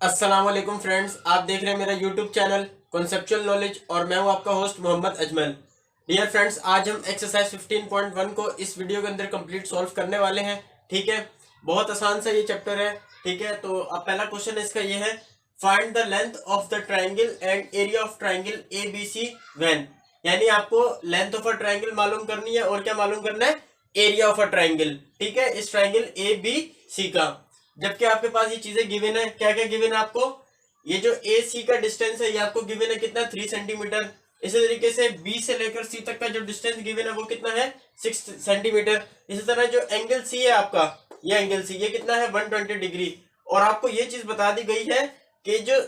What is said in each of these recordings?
अस्सलाम वालेकुम फ्रेंड्स, आप देख रहे हैं मेरा यूट्यूब चैनल कॉन्सेप्चुअल नॉलेज और मैं हूं आपका host Mohammed Ajmal. Dear friends, आज हम एक्सरसाइज 15.1 को इस वीडियो के अंदर कंप्लीट सॉल्व करने वाले हैं। ठीक है, बहुत आसान सा ये चैप्टर है। ठीक है, तो अब पहला क्वेश्चन इसका ये है, find the length of the triangle and area of triangle A B C when. यानी आपको लेंथ ऑफ अ ट्राइंगल मालूम करनी है और क्या मालूम करना है, एरिया ऑफ अ ट्राइंगल। ठीक है, इस ट्राइंगल ए बी सी का। जबकि आपके पास ये चीजें गिवन है, क्या क्या गिवन है आपको, ये जो ए सी का डिस्टेंस है ये आपको गिवन है कितना, 3 सेंटीमीटर। इसी तरीके से बी से लेकर सी तक का जो डिस्टेंस गिवन है वो कितना है, 6 सेंटीमीटर। इसी तरह जो एंगल सी है आपका, ये एंगल सी ये कितना है, 120 डिग्री। और आपको ये चीज बता दी गई है कि जो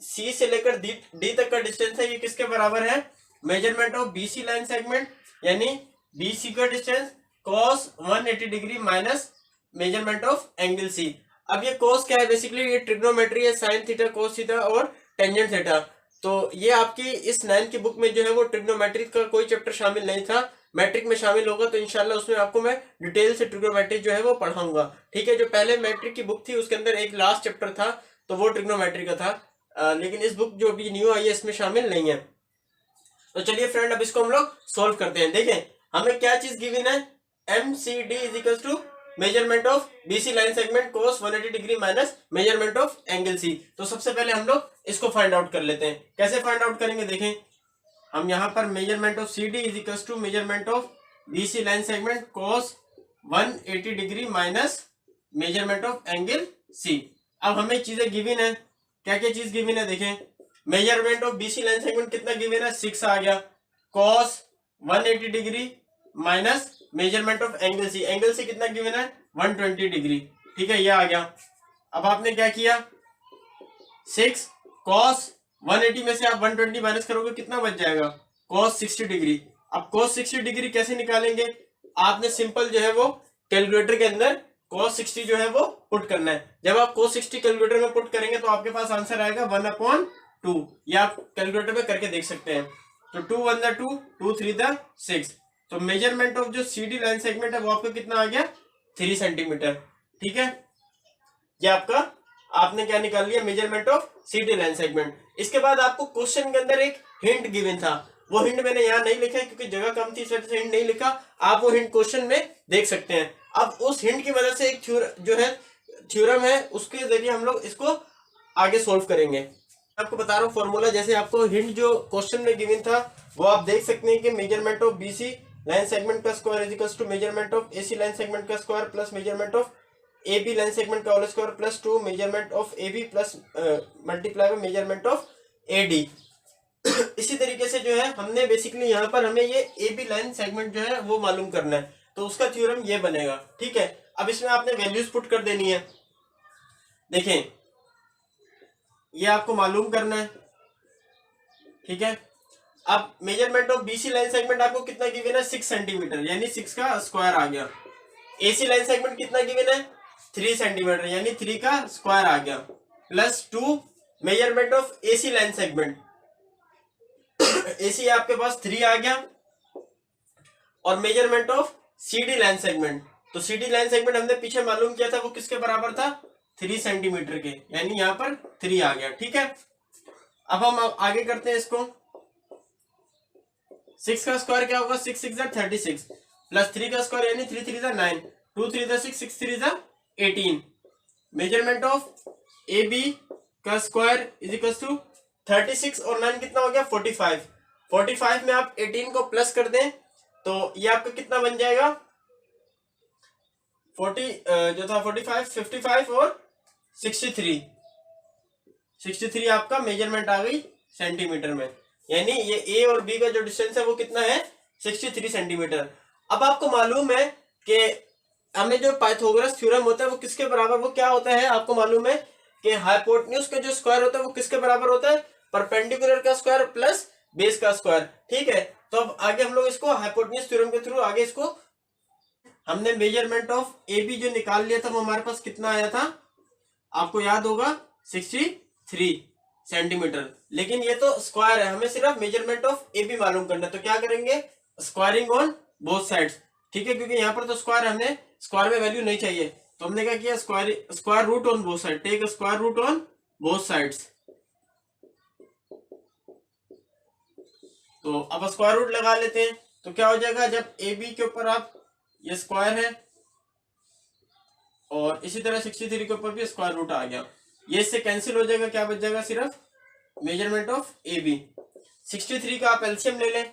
सी से लेकर डी तक का डिस्टेंस है ये किसके बराबर है, measurement of B C line segment, यानी बी सी का distance cos 180 degree minus measurement of angle C. अब ये cos क्या है, बेसिकली ये ट्रिग्नोमेट्री है, साइन थीटा cos थीटा और टेंजेंट थीटा। तो ये आपकी इस 9 की बुक में जो है वो ट्रिग्नोमेट्री का कोई चैप्टर शामिल नहीं था, मैट्रिक में शामिल होगा। तो इंशाल्लाह उसमें आपको मैं डिटेल से ट्रिग्नोमेट्री जो है वो पढ़ाऊंगा। ठीक है, जो पहले मैट्रिक की बुक थी उसके अंदर एक लास्ट चैप्टर था तो वो ट्रिग्नोमेट्री का था, लेकिन इस बुक जो अभी न्यू आई है इसमें शामिल नहीं है। तो चलिए फ्रेंड, अब इसको हम लोग सोल्व करते हैं। देखें हमें क्या चीज गिवन है, M C D is equal to measurement of BC line segment cos 180 degree minus measurement of angle C. तो सबसे पहले हम लोग इसको फाइंड आउट कर लेते हैं। कैसे फाइंड आउट करेंगे, देखें हम यहाँ पर measurement of C D is equal to measurement of BC line segment cos 180 degree minus measurement of angle C. अब हमें चीजें गिवन है, क्या क्या चीज गिवन है, देखें measurement of BC line segment कितना गिवन है, 6 आ गया, cos 180 degree minus measurement of angle C, angle C कितना गिवन है, 120 डिग्री। ठीक है, ये आ गया। अब आपने क्या किया, 6 cos 180 में से आप 120 माइनस करोगे कितना बच जाएगा, cos 60 डिग्री। अब cos 60 डिग्री कैसे निकालेंगे, आपने सिंपल जो है वो कैलकुलेटर के अंदर cos 60 जो है वो पुट करना है। जब आप cos 60 कैलकुलेटर में पुट करेंगे तो आपके पास आंसर आएगा 1/2। ये आप कैलकुलेटर में करके देख सकते हैं। तो 2 1 द 2, 2 3 द 6। तो मेजरमेंट ऑफ जो सी डी लाइन सेगमेंट है वो आपका कितना आ गया, 3 सेंटीमीटर। ठीक है, ये आपका आपने क्या निकाल लिया, measurement of C D line segment. इसके बाद आपको क्वेश्चन के अंदर एक हिंट गिवन था, वो हिंट मैंने यहाँ नहीं लिखा है क्योंकि जगह कम थी, इस वजह से हिंट नहीं लिखा। आप वो हिंट क्वेश्चन में देख सकते हैं। अब उस हिंट की मदद से एक जो है थ्योरम है, उसके जरिए हम लोग इसको आगे सोल्व करेंगे। आपको बता रहा हूँ फॉर्मूला, जैसे आपको हिंट जो क्वेश्चन में गिवन था वो आप देख सकते हैं कि measurement of BC line segment का square is equals to measurement of AC line segment का square plus measurement of AB line segment का whole square plus 2 measurement of AB plus multiply by measurement of AD. इसी तरीके से जो है हमने basically यहाँ पर हमें ये एबी लाइन सेगमेंट जो है वो मालूम करना है, तो उसका थ्योरम ये बनेगा। ठीक है, अब इसमें आपने वैल्यूज पुट कर देनी है। देखें ये आपको मालूम करना है। ठीक है, अब measurement of BC line segment आपको कितना गिवन है, 6 सेंटीमीटर, यानी 6 का स्क्वायर आ गया। एसी लाइन सेगमेंट कितना गिवन है, 3 सेंटीमीटर, यानी 3 का स्क्वायर आ गया, plus 2 measurement of AC line segment, AC आपके पास 3 आ गया, और measurement of CD line segment. तो सीडी लाइन सेगमेंट हमने पीछे मालूम किया था वो किसके बराबर था, 3 सेंटीमीटर के, यानी यहाँ पर 3 आ गया। ठीक है, अब हम आगे करते हैं इसको। 6 का स्क्वायर क्या होगा, 6 6 36 प्लस 3 का स्क्वायर यानी 3 3 9, 2 3 6 6 3 18। मेजरमेंट ऑफ ए बी का स्क्वायर इज इक्वल टू 36 और 9 कितना हो गया, 45। 45 में आप 18 को प्लस कर दें तो ये आपका कितना बन जाएगा, 40 जो था 45 55 और 63 आपका मेजरमेंट आ गई सेंटीमीटर में, यानी ये ए और बी का जो डिस्टेंस है वो कितना है, 63 सेंटीमीटर। अब आपको मालूम है कि हमें जो पाइथागोरस थ्योरम होता है वो किसके बराबर, वो क्या होता है, आपको मालूम है कि हाइपोटेन्यूज का जो स्क्वायर होता है वो किसके बराबर होता है, परपेंडिकुलर का स्क्वायर प्लस बेस का स्क्वायर। ठीक है, तो अब आगे हम लोग इसको हाइपोटेन्यूज थ्योरम के थ्रू आगे इसको, हमने मेजरमेंट ऑफ ए बी जो निकाल लिया था वो हमारे पास कितना आया था, आपको याद होगा 63 सेंटीमीटर, लेकिन ये तो स्क्वायर है, हमें सिर्फ मेजरमेंट ऑफ ए बी मालूम करना है। तो क्या करेंगे, स्क्वायरिंग ऑन बोथ साइड्स। ठीक है, क्योंकि यहाँ पर तो स्क्वायर, हमें स्क्वायर में वैल्यू नहीं चाहिए, तो हमने क्या किया, square root on both side, take square root on both sides. तो अब स्क्वायर रूट लगा लेते हैं। तो क्या हो जाएगा, जब ए बी के ऊपर आप, ये स्क्वायर है और इसी तरह 63 के ऊपर भी स्क्वायर रूट आ गया, ये इससे कैंसिल हो जाएगा, क्या बच जाएगा, सिर्फ मेजरमेंट ऑफ ए बी। 63 का आप एलसीएम ले लें।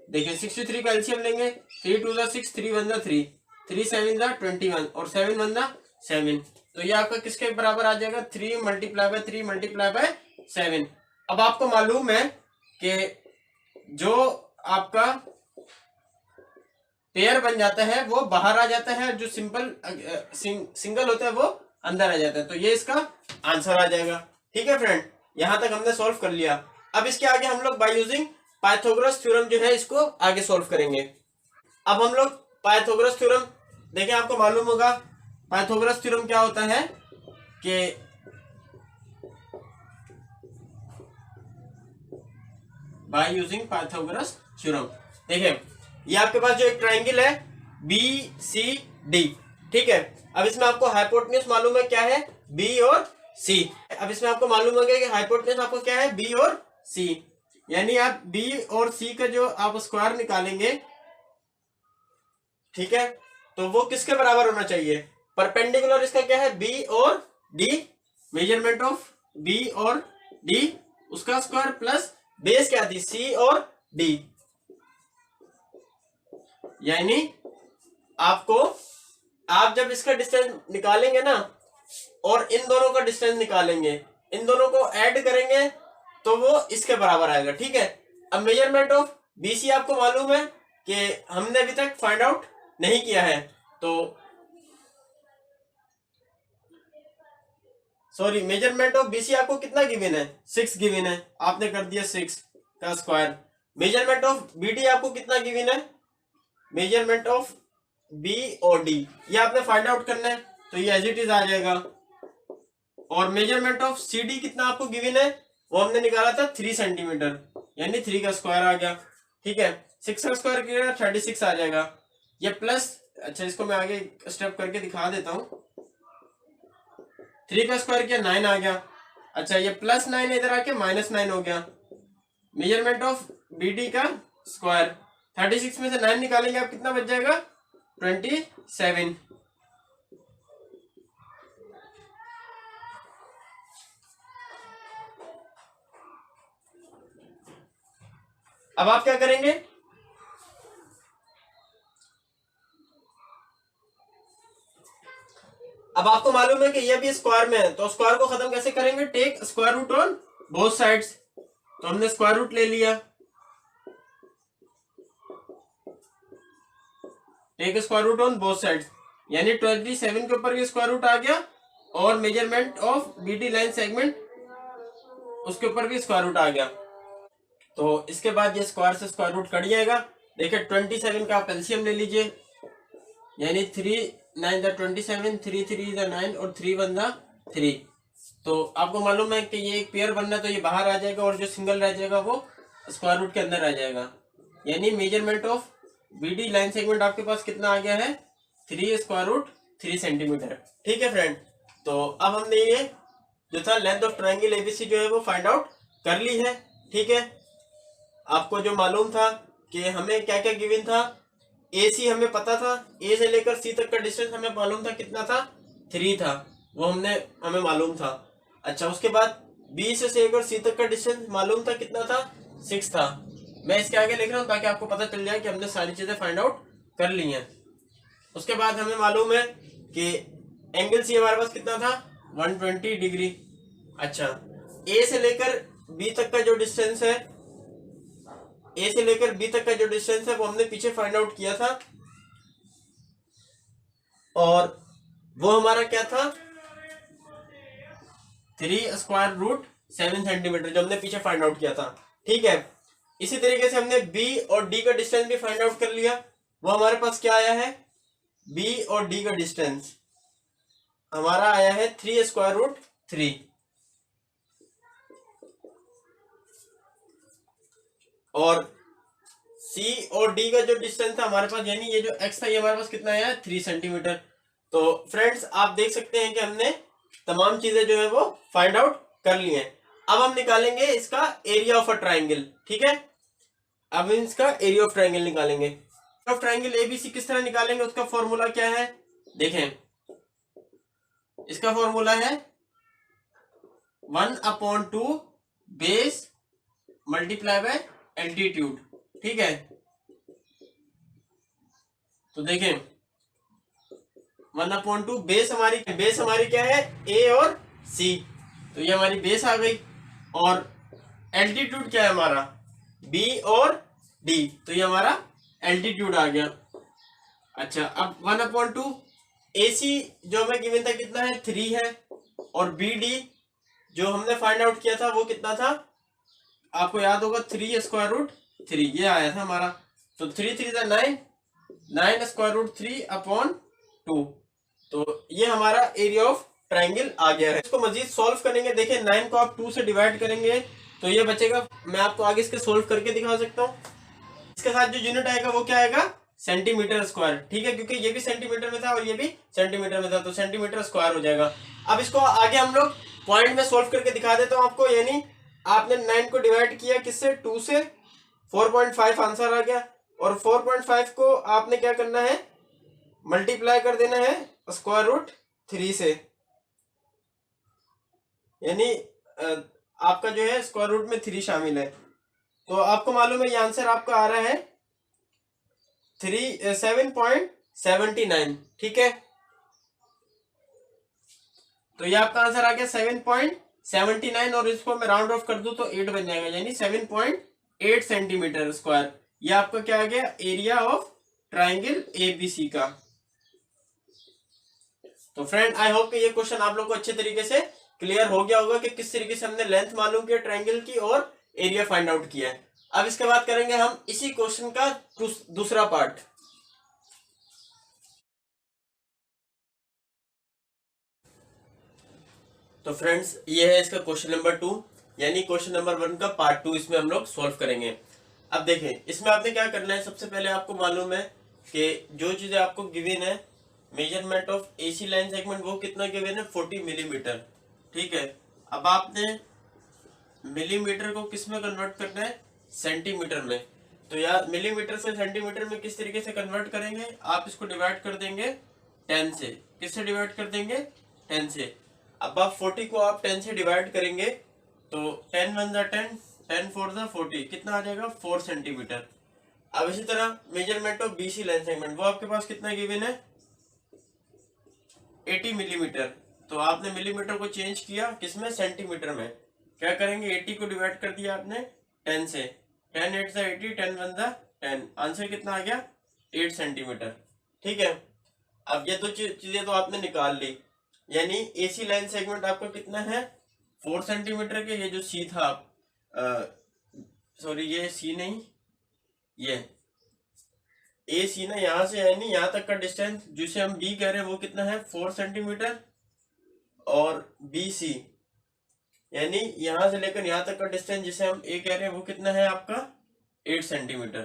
देखिए 63 का एलसीएम लेंगे, 3 2 6, 3 1 3, 3 7 21 और 7 1 7। तो ये आपका किसके बराबर आ जाएगा, 3 × 3 × 7। अब आपको मालूम है कि जो आपका पेयर बन जाता है वो बाहर आ जाता है, जो सिंपल सिंगल होता है वो अंदर आ जाता है। तो ये इसका आंसर आ जाएगा। ठीक है फ्रेंड, यहां तक हमने सॉल्व कर लिया। अब इसके आगे हम लोग बाय यूजिंग पाइथागोरस थ्योरम जो है इसको आगे सॉल्व करेंगे। अब हम लोग पाइथागोरस थ्योरम, देखिए आपको मालूम होगा पाइथागोरस थ्योरम क्या होता है कि बाय यूजिंग पाइथागोरस थ्योरम, देखिए ये आपके पास जो एक ट्राइंगल है बी सी डी, ठीक है। अब इसमें आपको हाइपोटेन्यूज मालूम है क्या है, बी और सी। अब इसमें आपको मालूम हो गया कि हाइपोटेन्यूज आपको क्या है, बी और सी, यानी आप बी और सी का जो आप स्क्वायर निकालेंगे, ठीक है, तो वो किसके बराबर होना चाहिए, परपेंडिकुलर इसका क्या है, बी और डी, मेजरमेंट ऑफ बी और डी उसका स्क्वायर प्लस बेस क्या थी, सी और डी। यानी आपको, आप जब इसका डिस्टेंस निकालेंगे ना और इन दोनों का डिस्टेंस निकालेंगे, इन दोनों को ऐड करेंगे तो वो इसके बराबर आएगा। ठीक है। अब मेजरमेंट ऑफ बीसी आपको मालूम है कि हमने अभी तक फाइंड आउट नहीं किया है, तो सॉरी, मेजरमेंट ऑफ बीसी आपको कितना गिवन है, 6 गिवन है, आपने कर दिया 6 का स्क्वायर। मेजरमेंट ऑफ बीडी आपको कितना गिवन है, मेजरमेंट ऑफ बी और डी ये आपने फाइंड आउट करना है, तो ये एज इट इज आ जाएगा। और मेजरमेंट ऑफ सी डी कितना आपको गिवन है, वो हमने निकाला था 3 सेंटीमीटर, यानी 3 का स्क्वायर आ गया। ठीक है, 6 का स्क्वायर किया 36 आ जाएगा। ये प्लस, अच्छा इसको मैं आगे स्टेप करके दिखा देता हूँ। 3 का स्क्वायर किया 9 आ गया। अच्छा ये +9 इधर आके -9 हो गया। मेजरमेंट ऑफ बी डी का स्क्वायर, 36 में से 9 निकालेंगे आप कितना बच जाएगा, 27। अब आप क्या करेंगे, अब आपको मालूम है कि ये भी स्क्वायर में है, तो स्क्वायर को खत्म कैसे करेंगे, take square root on both sides. तो हमने स्क्वायर रूट ले लिया, take square root on both sides, यानी 27 के ऊपर भी स्क्वायर रूट आ गया और measurement of BD line segment उसके ऊपर भी स्क्वायर रूट आ गया। तो इसके बाद ये स्क्वायर से स्क्वायर रूट कट जाएगा। देखिए 27 का आप एलसीएम ले लीजिए, यानी 3 9 27, 3 3 9 और 3 1 3। तो आपको मालूम है कि ये एक पेयर बनना है, तो ये बाहर आ जाएगा और जो सिंगल रह जाएगा वो स्क्वायर रूट के अंदर आ जाएगा। यानी measurement of BD line segment आपके पास कितना आ गया है, 3 स्क्वायर रूट 3 सेंटीमीटर। ठीक है फ्रेंड, तो अब हमने ये जो था लेंथ ऑफ ट्राइंगल एबीसी जो है वो फाइंड आउट कर ली है। ठीक है, आपको जो मालूम था कि हमें क्या क्या गिवन था, ए सी हमें पता था, ए से लेकर सी तक का डिस्टेंस हमें मालूम था कितना था, 3 था, वो हमें मालूम था। अच्छा उसके बाद बी से लेकर सी तक का डिस्टेंस मालूम था कितना था, 6 था। मैं इसके आगे लिख रहा हूँ ताकि आपको पता चल जाए कि हमने सारी चीजें फाइंड आउट कर ली हैं। उसके बाद हमें मालूम है कि एंगल सी हमारे पास कितना था, 120 डिग्री। अच्छा ए से लेकर बी तक का जो डिस्टेंस है, ए से लेकर बी तक का जो डिस्टेंस है वो हमने पीछे फाइंड आउट किया था, और वो हमारा क्या था, 3 स्क्वायर रूट 7 सेंटीमीटर, जो हमने पीछे फाइंड आउट किया था। ठीक है, इसी तरीके से हमने बी और डी का डिस्टेंस भी फाइंड आउट कर लिया। वो हमारे पास क्या आया है, बी और डी का डिस्टेंस हमारा आया है 3 स्क्वायर रूट 3। और सी और डी का जो डिस्टेंस था हमारे पास, यानी ये जो एक्स था ये हमारे पास कितना आया है, 3 सेंटीमीटर। तो फ्रेंड्स आप देख सकते हैं कि हमने तमाम चीजें जो है वो फाइंड आउट कर ली हैं। अब हम निकालेंगे इसका एरिया ऑफ अ ट्राइंगल। ठीक है, अब इसका एरिया ऑफ ट्राइंगल निकालेंगे। ऑफ ट्राइंगल एबीसी किस तरह निकालेंगे, उसका फॉर्मूला क्या है देखें। इसका फॉर्मूला है 1/2 बेस मल्टीप्लाई बाय एल्टीट्यूड। ठीक है, तो देखें 1/2 बेस हमारी क्या है, ए और सी, तो ये हमारी बेस आ गई। और एल्टीट्यूड क्या है हमारा, बी और डी, तो ये हमारा एल्टीट्यूड आ गया। अच्छा, अब 1/2 ए सी जो हमें गिवन था कितना है, 3 है, और बी डी जो हमने फाइंड आउट किया था वो कितना था, आपको याद होगा 3√3, ये आया था हमारा। तो 3 3 9, 9√3/2, तो ये हमारा एरिया ऑफ ट्राइंगल आ गया है। इसको मजीद सॉल्व करेंगे, देखिए 9 को आप 2 से डिवाइड करेंगे तो ये बचेगा, मैं आपको आगे इसके सॉल्व करके दिखा सकता हूँ। इसके साथ जो यूनिट आएगा वो क्या आएगा, सेंटीमीटर स्क्वायर। ठीक है, क्योंकि ये भी सेंटीमीटर में था और ये भी सेंटीमीटर में था, तो सेंटीमीटर स्क्वायर हो जाएगा। अब इसको आगे हम लोग पॉइंट में सॉल्व करके दिखा देता हूँ आपको। यानी आपने 9 को डिवाइड किया किससे, 2 से, 4.5 आंसर आ गया। और 4.5 को आपने क्या करना है, मल्टीप्लाई कर देना है √3 से, यानी आपका जो है स्क्वायर रूट में 3 शामिल है। तो आपको मालूम है ये आंसर आपका आ रहा है 7.79। ठीक है, तो ये आपका आंसर आ गया 7.79, और इसको मैं राउंड ऑफ कर दूं तो 8 बन जाएगा, यानी 7.8 सेंटीमीटर स्क्वायर। ये आपका क्या आ गया, एरिया ऑफ ट्राइंगल एबीसी का। तो फ्रेंड आई होप कि ये क्वेश्चन आप लोग को अच्छे तरीके से क्लियर हो गया होगा कि किस तरीके से हमने लेंथ मालूम किया ट्राइंगल की और एरिया फाइंड आउट किया है। अब इसके बाद करेंगे हम इसी क्वेश्चन का दूसरा पार्ट। तो फ्रेंड्स ये है इसका क्वेश्चन नंबर 2, यानी क्वेश्चन नंबर 1 का पार्ट 2 इसमें हम लोग सॉल्व करेंगे। अब देखें इसमें आपने क्या करना है, सबसे पहले आपको मालूम है कि जो चीजें आपको गिवन है, measurement of AC line segment वो कितना गिवन है, 40 मिलीमीटर। ठीक है, अब आपने मिलीमीटर को किस में कन्वर्ट करना है, सेंटीमीटर में। तो यार मिलीमीटर से सेंटीमीटर में किस तरीके से कन्वर्ट करेंगे, आप इसको डिवाइड कर देंगे 10 से। किससे डिवाइड कर देंगे, 10 से। अब आप 40 को आप 10 से डिवाइड करेंगे तो 10 1 10, 10 4 40, कितना आ जाएगा, 4 सेंटीमीटर। अब इसी तरह measurement of BC line segment वो आपके पास कितना गिवन है, 80 मिलीमीटर। तो आपने मिलीमीटर को चेंज किया किसमें, सेंटीमीटर में। क्या करेंगे, 80 को डिवाइड कर दिया आपने 10 से, 10 8 80, 10 1 10, आंसर कितना आ गया, 8 सेंटीमीटर। ठीक है, अब ये दो चीजें तो आपने निकाल ली, यानी एसी लाइन सेगमेंट आपका कितना है, 4 सेंटीमीटर के। ये जो सी था, सॉरी ये सी नहीं, ये ए सी ना, यहां से यानी यहां तक का डिस्टेंस जिसे हम बी कह रहे हैं वो कितना है, 4 सेंटीमीटर। और बी सी यानी यहां से लेकर यहां तक का डिस्टेंस जिसे हम ए कह रहे हैं वो कितना है आपका, 8 सेंटीमीटर।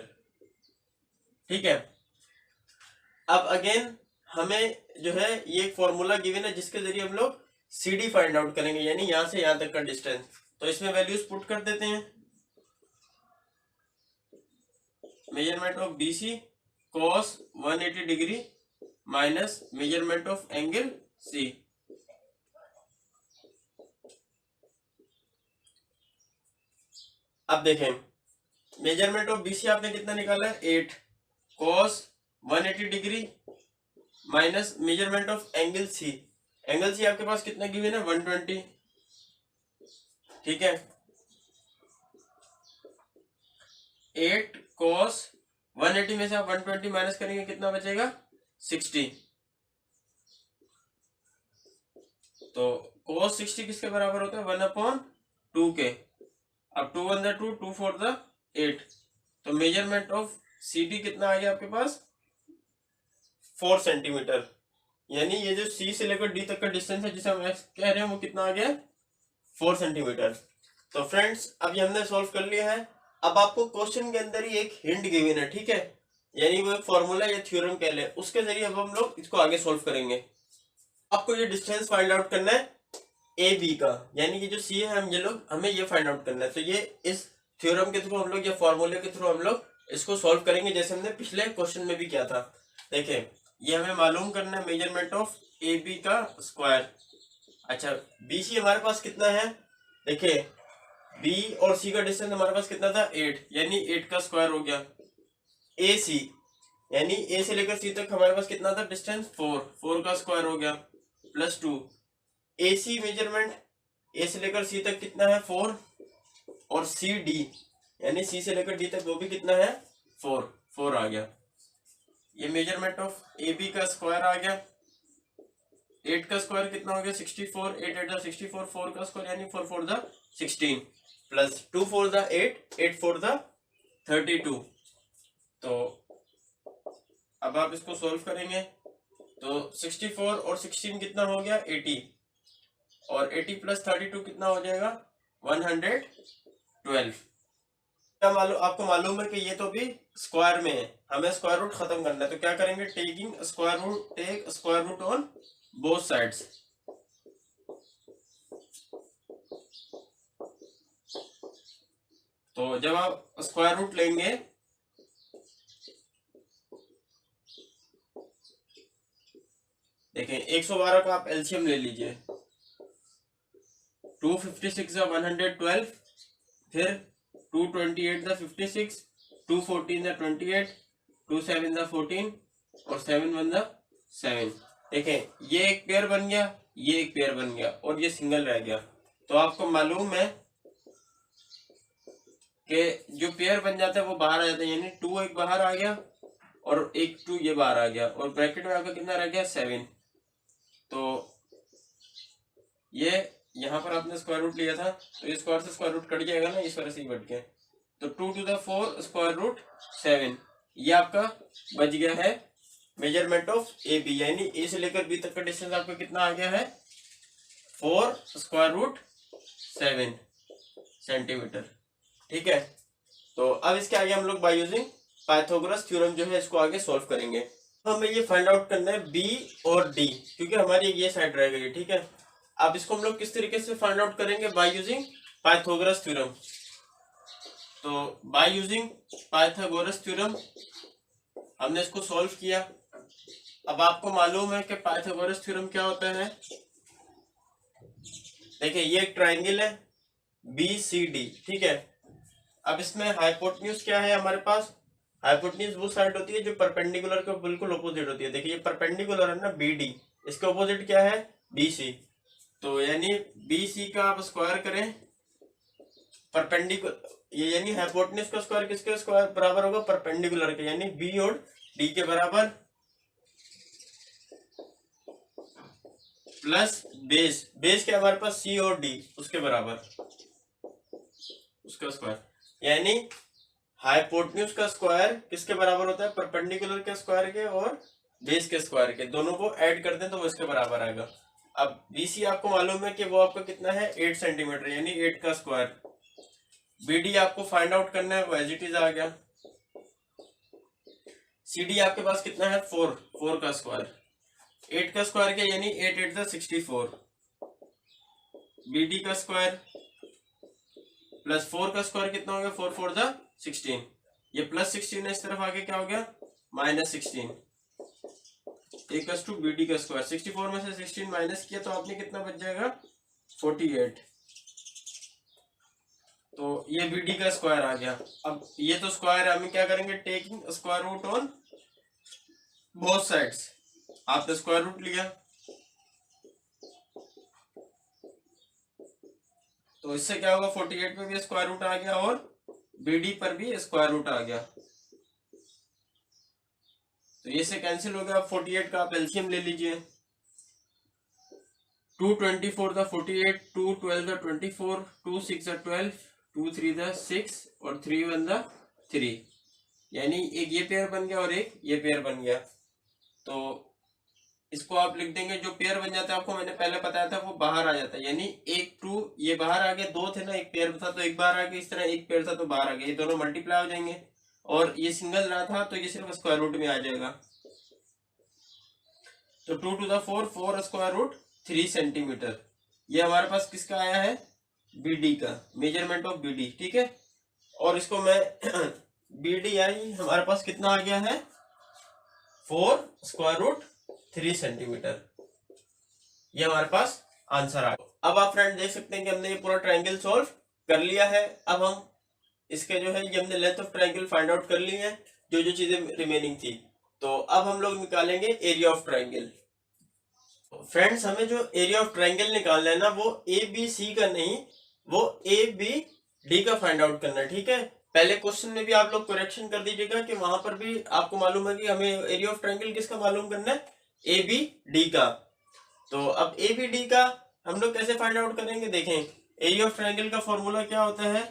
ठीक है, अब अगेन हमें जो है ये एक फॉर्मूला गिवन है जिसके जरिए हम लोग सी डी फाइंड आउट करेंगे, यानी यहां से यहां तक का डिस्टेंस। तो इसमें वैल्यूज पुट कर देते हैं, measurement of B C cos 180 degree minus measurement of angle C. अब देखें मेजरमेंट ऑफ बीसी आपने कितना निकाला है, 8 cos 180 degree minus measurement of angle C. Angle C आपके पास कितना गिवन है, 120। ठीक है, 8 cos 180 में से आप 120 माइनस करेंगे कितना बचेगा, 60। तो cos 60 किसके बराबर होता है, 1/2 के। अब 2 1 2, 2 4 8, तो मेजरमेंट ऑफ सी डी कितना आ गया आपके पास, 4 सेंटीमीटर। यानी ये जो सी से लेकर डी तक का डिस्टेंस है जिसे हम एक्स कह रहे हैं वो कितना आ गया, 4 सेंटीमीटर। तो फ्रेंड्स अब ये हमने सॉल्व कर लिया है। अब आपको क्वेश्चन के अंदर ही एक हिंट गिवन है, ठीक है, यानी वो एक फॉर्मूला या थ्योरम कह ले, उसके जरिए अब हम लोग इसको आगे सॉल्व करेंगे। आपको ये डिस्टेंस फाइंड आउट करना है ए बी का, यानी कि जो सी है हम ये लोग हमें ये फाइंड आउट करना है। तो ये इस थ्योरम के थ्रू हम लोग, या फॉर्मूले के थ्रू हम लोग इसको सॉल्व करेंगे, जैसे हमने पिछले क्वेश्चन में भी किया था। देखिए ये हमें मालूम करना है मेजरमेंट ऑफ ए बी का स्क्वायर। अच्छा बी सी हमारे पास कितना है, देखिए बी और सी का डिस्टेंस हमारे पास कितना था 8, यानी 8 का स्क्वायर हो गया। ए सी यानी ए से लेकर सी तक हमारे पास कितना था डिस्टेंस 4, 4 का स्क्वायर हो गया प्लस 2। ए सी मेजरमेंट ए से लेकर सी तक कितना है 4, और सी डी यानी सी से लेकर डी तक वो भी कितना है 4, 4 आ गया। ये मेजरमेंट ऑफ ए बी का स्क्वायर आ गया। 8 का स्क्वायर कितना हो गया 64, 8 8 64, 4 का स्क्वायर यानी 4 4 16 प्लस 2 4 8, 8 4 32। तो अब आप इसको सॉल्व करेंगे तो 64 और 16 कितना हो गया 80, और 80 प्लस 32 कितना हो जाएगा 112। क्या मालूम, आपको मालूम है कि ये तो भी स्क्वायर में है, हमें स्क्वायर रूट खत्म करना है। तो क्या करेंगे, taking square root, take square root on both sides. तो जब आप स्क्वायर रूट लेंगे देखें 112 का आप एलसीएम ले लीजिए, 256 का 112, फिर 228 का 56, 214 का 28, 27 का 14 और 7 का 7। देखें ये एक पेयर बन गया, ये एक पेयर बन गया और ये सिंगल रह गया। तो आपको मालूम है कि जो पेयर बन जाता है वो बाहर आ जाता है, यानी 2 एक बाहर आ गया और एक 2 ये बाहर आ गया, और ब्रैकेट में आपका कितना रह गया 7। तो ये यहाँ पर आपने स्क्वायर रूट लिया था तो ये स्क्वायर से स्क्वायर रूट कट जाएगा ना, इस वजह से ही बढ़ गया। तो 2 to the 4 स्क्वायर रूट 7, ये आपका बच गया है मेजरमेंट ऑफ ए बी, यानी ए से लेकर बी तक का डिस्टेंस आपका कितना आ गया है 4 स्क्वायर रूट 7 सेंटीमीटर। ठीक है, तो अब इसके आगे हम लोग बाय यूजिंग पाइथागोरस थ्योरम जो है इसको आगे सॉल्व करेंगे। तो हमें ये फाइंड आउट करना है बी और डी, क्योंकि हमारी ये साइड रह गई। ठीक है, अब इसको हम लोग किस तरीके से फाइंड आउट करेंगे, बाय यूजिंग पाइथागोरस थ्योरम। तो बाय यूजिंग पाइथागोरस थ्योरम हमने इसको सॉल्व किया। अब आपको मालूम है कि पाइथागोरस थ्योरम क्या होता है। देखिए ये एक ट्राइंगल है बी सी डी, ठीक है। अब इसमें हाइपोटेन्यूज क्या है हमारे पास, हाइपोटेन्यूज वो साइड होती है जो परपेंडिकुलर के बिल्कुल ऑपोजिट होती है। देखिए ये परपेंडिकुलर है ना बी डी, इसके ऑपोजिट क्या है बी सी। तो यानी बी सी का आप स्क्वायर करें परपेंडिकुलर, ये यानी हाइपोटेन्यूज का स्क्वायर किसके स्क्वायर बराबर होगा परपेंडिकुलर के, यानी बी और डी के बराबर, प्लस बेस, बेस के हमारे पास सी और डी उसके बराबर उसका स्क्वायर, यानी हाइपोटेन्यूज का स्क्वायर किसके बराबर होता है परपेंडिकुलर के स्क्वायर के और बेस के स्क्वायर के, दोनों को ऐड कर दें तो वो इसके बराबर आएगा। अब बीसी आपको मालूम है कि वो आपका कितना है 8 सेंटीमीटर, यानी 8 का स्क्वायर। बीडी आपको फाइंड आउट करना है, वो एज इट इज आ गया। सीडी आपके पास कितना है 4, 4 का स्क्वायर, 8 का स्क्वायर क्या यानी 8 8 64, बीडी का स्क्वायर प्लस 4 का स्क्वायर कितना हो गया 4 4 16, ये प्लस 16 है, इस तरफ आगे क्या हो गया माइनस 16 इक्वल्स टू बीडी का स्क्वायर। 64 में से 16 माइनस किया तो आपने कितना बच जाएगा 48, तो ये बीडी का स्क्वायर आ गया। अब ये तो स्क्वायर है, हम क्या करेंगे taking square root on both sides, आपने स्क्वायर रूट लिया तो इससे क्या होगा 48 पे भी स्क्वायर रूट आ गया और बीडी पर भी स्क्वायर रूट आ गया, तो ये से कैंसिल हो गया। 48 का आप एलसीएम ले लीजिए, 224 था 48, 2 12 था 24, 2 6 था 12, 2 3 था 6 और 3 1 था 3, यानी एक ये पेयर बन गया और एक ये पेयर बन गया। तो इसको आप लिख देंगे, जो पेयर बन जाता है आपको मैंने पहले बताया था वो बाहर आ जाता है, यानी 1 2 ये बाहर आ गया, 2 थे ना एक पेयर था तो एक बाहर आ गया, इस तरह एक पेयर था तो बाहर आ गया, ये दोनों मल्टीप्लाई हो जाएंगे, और ये सिंगल रहा था तो ये सिर्फ स्क्वायर रूट में आ जाएगा। तो 2 to the 4 4 square root 3 centimetre, ये हमारे पास किसका आया है, BD का, मेजरमेंट ऑफ BD, ठीक है। और इसको मैं BD आई हमारे पास कितना आ गया है, 4√3 सेंटीमीटर। ये हमारे पास आंसर आ गया। अब आप फ्रेंड देख सकते हैं कि हमने ये पूरा ट्रायंगल सॉल्व कर लिया है। अब हम इसके जो है ये हमने length of triangle find out कर ली है, जो जो चीजें रिमेनिंग थी। तो अब हम लोग निकालेंगे एरिया ऑफ ट्रायंगल। फ्रेंड्स हमें जो एरिया ऑफ ट्रायंगल निकालना है ना, वो ABC का नहीं, वो ABD का फाइंड आउट करना है, ठीक है। पहले क्वेश्चन में भी आप लोग करेक्शन कर दीजिएगा कि वहां पर भी आपको मालूम है कि हमें एरिया ऑफ ट्रायंगल किसका मालूम करना है, ABD का। तो अब ABD का हम लोग कैसे फाइंड आउट करेंगे, देखें। एरिया ऑफ ट्रायंगल का फॉर्मूला क्या होता है,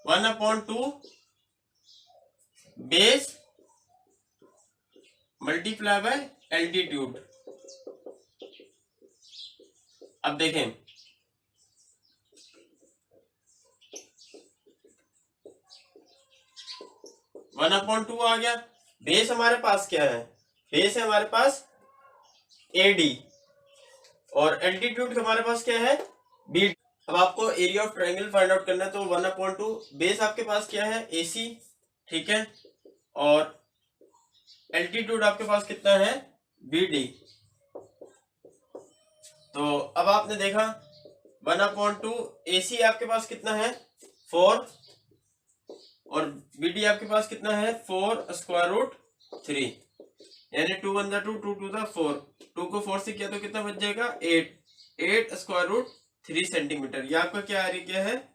1/2 बेस मल्टीप्लाई बाय एल्टीट्यूड। अब देखें, वन अपॉन टू आ गया। बेस हमारे पास क्या है, बेस है हमारे पास AD, और एल्टीट्यूड हमारे पास क्या है, BD। अब आपको area of triangle find out करना है, तो 1/2 बेस आपके पास क्या है, AC, ठीक है, और एल्टीट्यूड आपके पास कितना है, BD। तो अब आपने देखा 1/2 AC आपके पास कितना है, 4, और BD आपके पास कितना है, 4√3, यानी 2 1 2 2 2 4, 2 को 4 से किया तो कितना बच जाएगा, 8/3 सेंटीमीटर। ये आपका क्या एरिया है,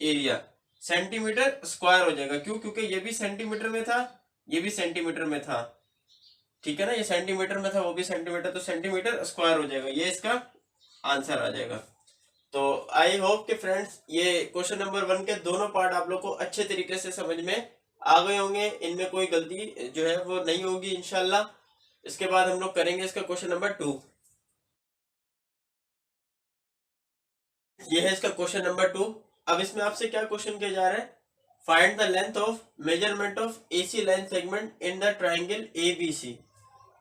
एरिया सेंटीमीटर स्क्वायर हो जाएगा। क्यों, क्योंकि ये भी सेंटीमीटर में था, ये भी सेंटीमीटर में था, ठीक है ना, ये सेंटीमीटर में था, वो भी सेंटीमीटर, तो सेंटीमीटर स्क्वायर हो जाएगा। ये इसका आंसर आ जाएगा। तो आई होप कि फ्रेंड्स ये क्वेश्चन नंबर 1 के दोनों पार्ट आप लोग को अच्छे तरीके से समझ में आ गए होंगे, इनमें कोई गलती जो है वो नहीं होगी इंशाल्लाह। इसके बाद हम लोग करेंगे इसका क्वेश्चन नंबर 2। ये है इसका क्वेश्चन नंबर 2। अब इसमें आपसे क्या क्वेश्चन किया जा रहा है, find the length of measurement of AC line segment in the triangle ABC।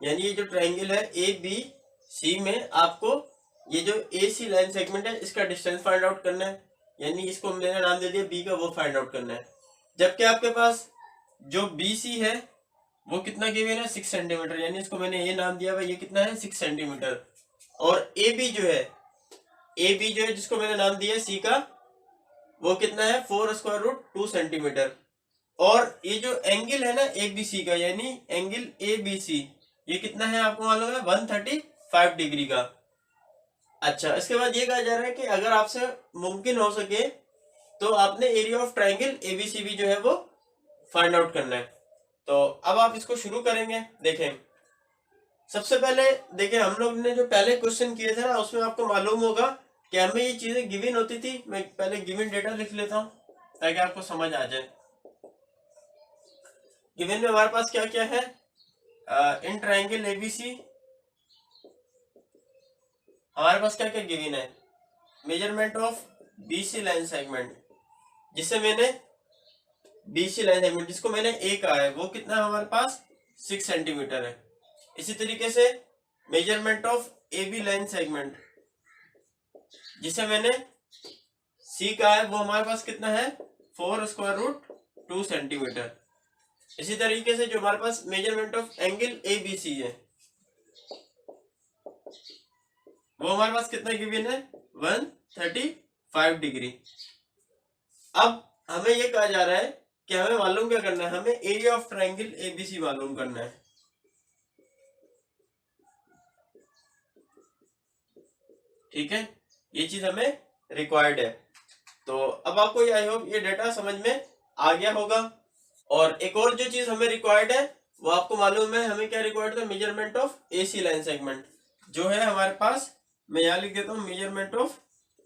यानी ये जो ट्राइंगल है ABC में आपको ये जो AC लाइन सेगमेंट है इसका डिस्टेंस फाइंड आउट करना है, यानी इसको मैंने नाम दे दिया B का, वो फाइंड आउट करना है। जबकि आपके पास जो BC है वो कितना गिवन है, 6 सेंटीमीटर, यानी इसको मैंने ये नाम दिया भाई, ये कितना है, 6 सेंटीमीटर। और AB जो है जिसको मैंने नाम दिया C का, वो कितना है, 4√2 सेंटीमीटर। और ये जो एंगल है ना ABC का, यानी एंगल ABC, ये कितना है आपको मालूम है, 135 डिग्री का। अच्छा, इसके बाद ये कहा जा रहा है कि अगर आपसे मुमकिन हो सके तो आपने एरिया ऑफ ट्राइंगल ABCB जो है वो फाइंड आउट करना है। तो अब आप इसको शुरू करेंगे। देखें, सबसे पहले देखें, हम लोग ने जो पहले क्वेश्चन किए थे ना, उसमें आपको मालूम होगा कि हमें ये चीजें गिवन होती थी। मैं पहले गिवन डेटा लिख लेता हूं ताकि आपको समझ आ जाए। गिवन में हमारे पास क्या क्या है, इन ट्राइंगल ABC हमारे पास क्या क्या गिवन है, measurement of BC line segment, जिसे मैंने BC लाइन सेगमेंट जिसको मैंने A कहा है, वो कितना है हमारे पास, 6 सेंटीमीटर है। इसी तरीके से measurement of AB line segment जिसे मैंने C कहा है, वो हमारे पास कितना है, 4√2 सेंटीमीटर। इसी तरीके से जो हमारे पास मेजरमेंट ऑफ एंगल ABC है, वो हमारे पास कितना गिवन है, 135 डिग्री। अब हमें ये कहा जा रहा है कि हमें मालूम क्या करना है, हमें एरिया ऑफ ट्राइंगल ABC मालूम करना है। ठीक है, ये चीज हमें रिक्वायर्ड है। तो अब आपको ये आई होप ये डेटा समझ में आ गया होगा। और एक और जो चीज हमें रिक्वायर्ड है वो आपको मालूम है, हमें क्या रिक्वायर्ड था, measurement of AC line segment जो है हमारे पास, मैं यहाँ लिख देता हूँ, measurement of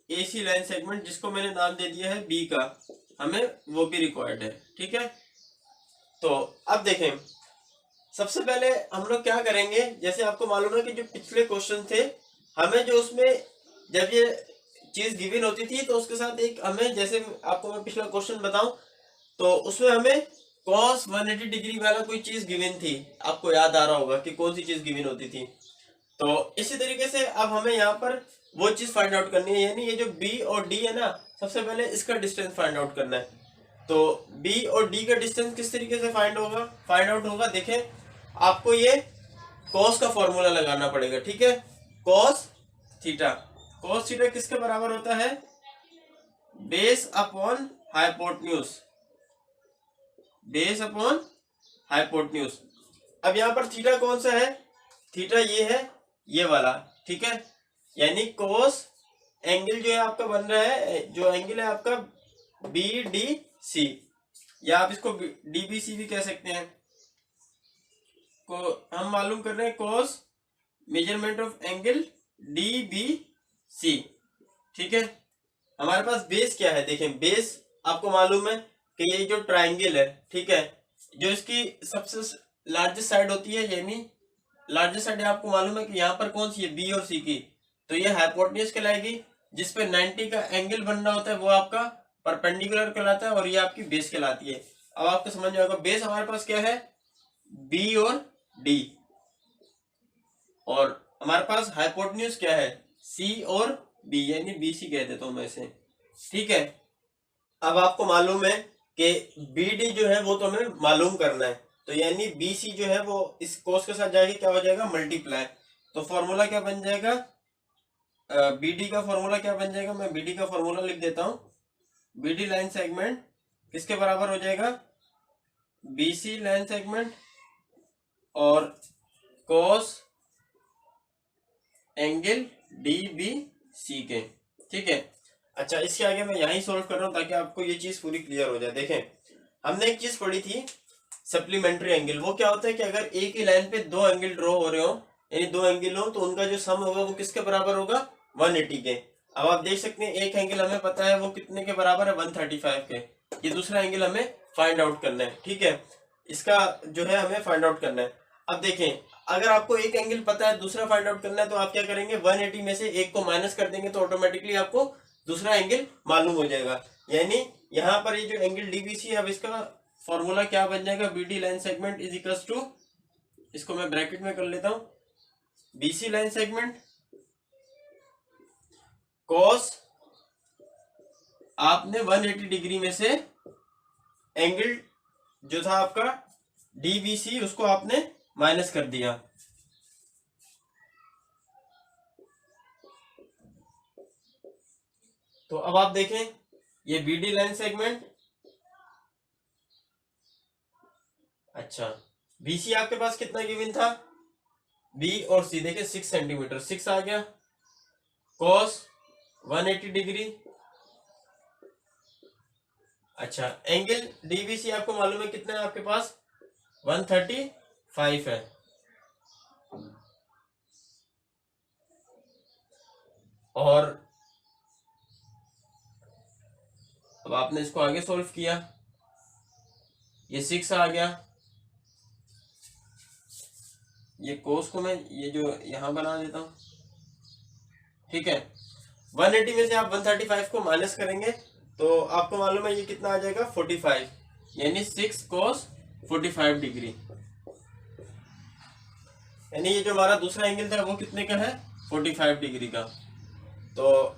AC line segment जिसको मैंने नाम दे दिया है B का, हमें वो भी रिक्वायर्ड है। ठीक है, तो अब देखें, सबसे पहले हम लोग क्या करेंगे, जैसे आपको मालूम है कि जो पिछले क्वेश्चन थे, हमें जो उसमें जब ये चीज गिवन होती थी तो उसके साथ एक हमें, जैसे आपको मैं पिछला क्वेश्चन बताऊं तो उसमें हमें cos 180 डिग्री वाला कोई चीज गिवन थी, आपको याद आ रहा होगा कि कौन सी चीज गिवन होती थी। तो इसी तरीके से अब हमें यहाँ पर वो चीज फाइंड आउट करनी है, यानी ये जो बी और डी है ना, सबसे पहले इसका डिस्टेंस फाइंड आउट करना है। तो बी और डी का डिस्टेंस किस तरीके से फाइंड आउट होगा, देखें आपको ये कॉस का फॉर्मूला लगाना पड़ेगा, ठीक है। कॉस थीटा किसके बराबर होता है, बेस अपॉन हाइपोटन्यूज। अब यहाँ पर थीटा कौन सा है, थीटा ये है, ये वाला, ठीक है। यानी कोस एंगल जो है आपका बन रहा है, जो एंगल है आपका बी डी सी, या आप इसको डी बी सी भी कह सकते हैं। को हम मालूम कर रहे हैं cos measurement of angle D B C, ठीक है। हमारे पास बेस क्या है, देखें बेस आपको मालूम है कि ये जो ट्राइंगल है, ठीक है, जो इसकी सबसे लार्जेस्ट साइड होती है, यानी लार्जेस्ट साइड आपको मालूम है कि यहाँ पर कौन सी है, बी और सी की, तो ये हाइपोटेन्यूज कहलाएगी। जिसपे 90 का एंगल बनना होता है वो आपका परपेंडिकुलर कहलाता है, और ये आपकी बेस कहलाती है। अब आपको समझ में आएगा, बेस हमारे पास क्या है, बी और डी, और हमारे पास हाइपोटेन्यूज क्या है, सी और बी, यानी बी सी कह देता हूं मैं इसे, ठीक है। अब आपको मालूम है कि बी डी जो है वो तो हमें मालूम करना है, तो यानी बी सी जो है वो इस कोस के साथ जाएगी, क्या हो जाएगा, मल्टीप्लाई। तो फॉर्मूला क्या बन जाएगा, बी डी का फॉर्मूला क्या बन जाएगा, मैं बी डी का फॉर्मूला लिख देता हूं। बी डी लाइन सेगमेंट किसके बराबर हो जाएगा, बी सी लाइन सेगमेंट और कोस एंगल डी बी सी के, ठीक है। अच्छा, इसके आगे मैं यहीं सोल्व कर रहा हूं ताकि आपको ये चीज पूरी क्लियर हो जाए। देखें हमने एक चीज पढ़ी थी, सप्लीमेंट्री एंगल। वो क्या होता है कि अगर एक ही लाइन पे दो एंगल ड्रॉ हो रहे हो, यानी दो एंगल हो, तो उनका जो सम होगा वो किसके बराबर होगा, 180 के। अब आप देख सकते हैं एक एंगल हमें पता है वो कितने के बराबर है, 135 के। ये दूसरा एंगल हमें फाइंड आउट करना है, ठीक है, इसका जो है हमें फाइंड आउट करना है। अब देखें अगर आपको एक एंगल पता है, दूसरा फाइंड आउट करना है, तो आप क्या करेंगे, 180 में से एक को माइनस कर देंगे, तो ऑटोमेटिकली आपको दूसरा एंगल मालूम हो जाएगा। यानी यहाँ पर ये जो एंगल डीबीसी है, अब इसका फॉर्मूला क्या बन जाएगा, BD line segment is equals to, इसको मैं ब्रैकेट में कर लेता हूं, बीसी लाइन सेगमेंट कॉस, आपने 180 डिग्री में से एंगल जो था आपका डीबीसी उसको आपने माइनस कर दिया। तो अब आप देखें ये बीडी लाइन सेगमेंट, अच्छा बीसी आपके पास कितना गिवन था, बी और सी, देखें 6 सेंटीमीटर, 6 आ गया, कॉस 180 डिग्री। अच्छा एंगल डीबीसी आपको मालूम है कितना है आपके पास, 135 है। और अब आपने इसको आगे सॉल्व किया, ये 6 आ गया, ये कोस को मैं ये जो यहां बना देता हूं, ठीक है। 180 में से आप 135 को माइनस करेंगे तो आपको मालूम है ये कितना आ जाएगा, 45, यानी 6 कोस 45 डिग्री। यानी ये जो हमारा दूसरा एंगल था वो कितने का है, 45 डिग्री का। तो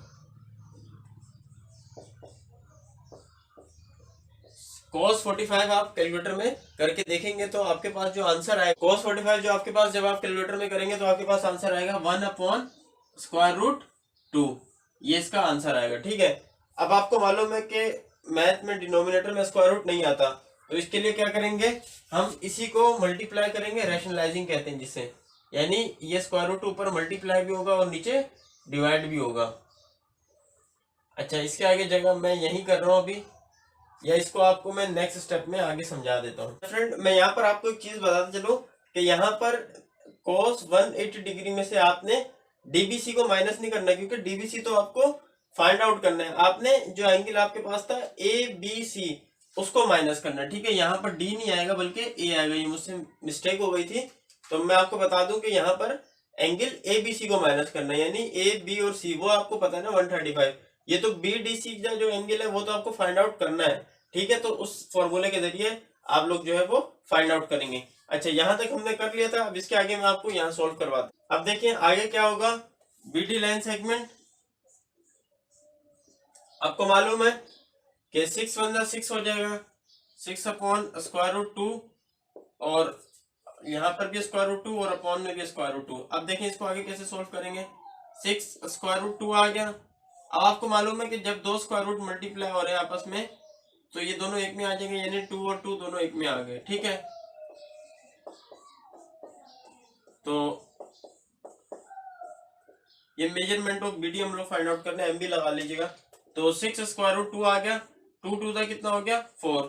cos 45 आप कैलकुलेटर में करके देखेंगे तो आपके पास जो आंसर आएगा, cos 45 जो आपके पास जब आप कैलकुलेटर में करेंगे तो आपके पास आंसर आएगा 1/√2, ये इसका आंसर आएगा, ठीक है। अब आपको मालूम है कि मैथ में डिनोमिनेटर में स्क्वायर रूट नहीं आता, तो इसके लिए क्या करेंगे, हम इसी को मल्टीप्लाई करेंगे, रैशनलाइजिंग कहते हैं जिसे, यानी ये स्क्वायर रूट ऊपर मल्टीप्लाई भी होगा और नीचे डिवाइड भी होगा। अच्छा इसके आगे जगह मैं यही कर रहा हूँ अभी, या इसको आपको मैं नेक्स्ट स्टेप में आगे समझा देता हूँ। फ्रेंड मैं यहाँ पर आपको एक चीज बताता चलूं कि यहाँ पर cos 180 डिग्री में से आपने डीबीसी को माइनस नहीं करना, क्योंकि डीबीसी तो आपको फाइंड आउट करना है। आपने जो एंगल आपके पास था ए बी सी उसको माइनस करना है, ठीक है। यहाँ पर डी नहीं आएगा बल्कि ए आएगा, ये मुझसे मिस्टेक हो गई थी। तो मैं आपको बता दूं कि यहाँ पर एंगल ए बी सी को माइनस करना है, यानी ए बी और सी वो आपको पता है ना 135, ये तो बी डी सी का जो एंगल है वो तो आपको फाइंड आउट करना है, ठीक है। तो उस फॉर्मूले के जरिए आप लोग जो है वो फाइंड आउट करेंगे। अच्छा, यहां तक हमने कर लिया था। अब इसके आगे मैं आपको यहाँ सोल्व करवाता हूँ। अब देखिए आगे क्या होगा। बीडी लाइन सेगमेंट आपको मालूम है कि 6 हो जाएगा, 6/√2, और यहाँ पर भी √2 और अपॉन में भी √2। अब देखें इसको आगे कैसे सोल्व करेंगे। 6 √2 आ गया। अब आपको मालूम है कि जब दो स्क्वायर रूट मल्टीप्लाई हो रहे हैं आपस में तो ये दोनों एक में आ जाएंगे, यानी 2 और 2 दोनों एक में आ गए। ठीक है, तो ये मेजरमेंट ऑफ बीडी हम लोग फाइंड आउट करने, एम भी लगा लीजिएगा। तो 6 √2 आ गया, 2 2 का कितना हो गया 4।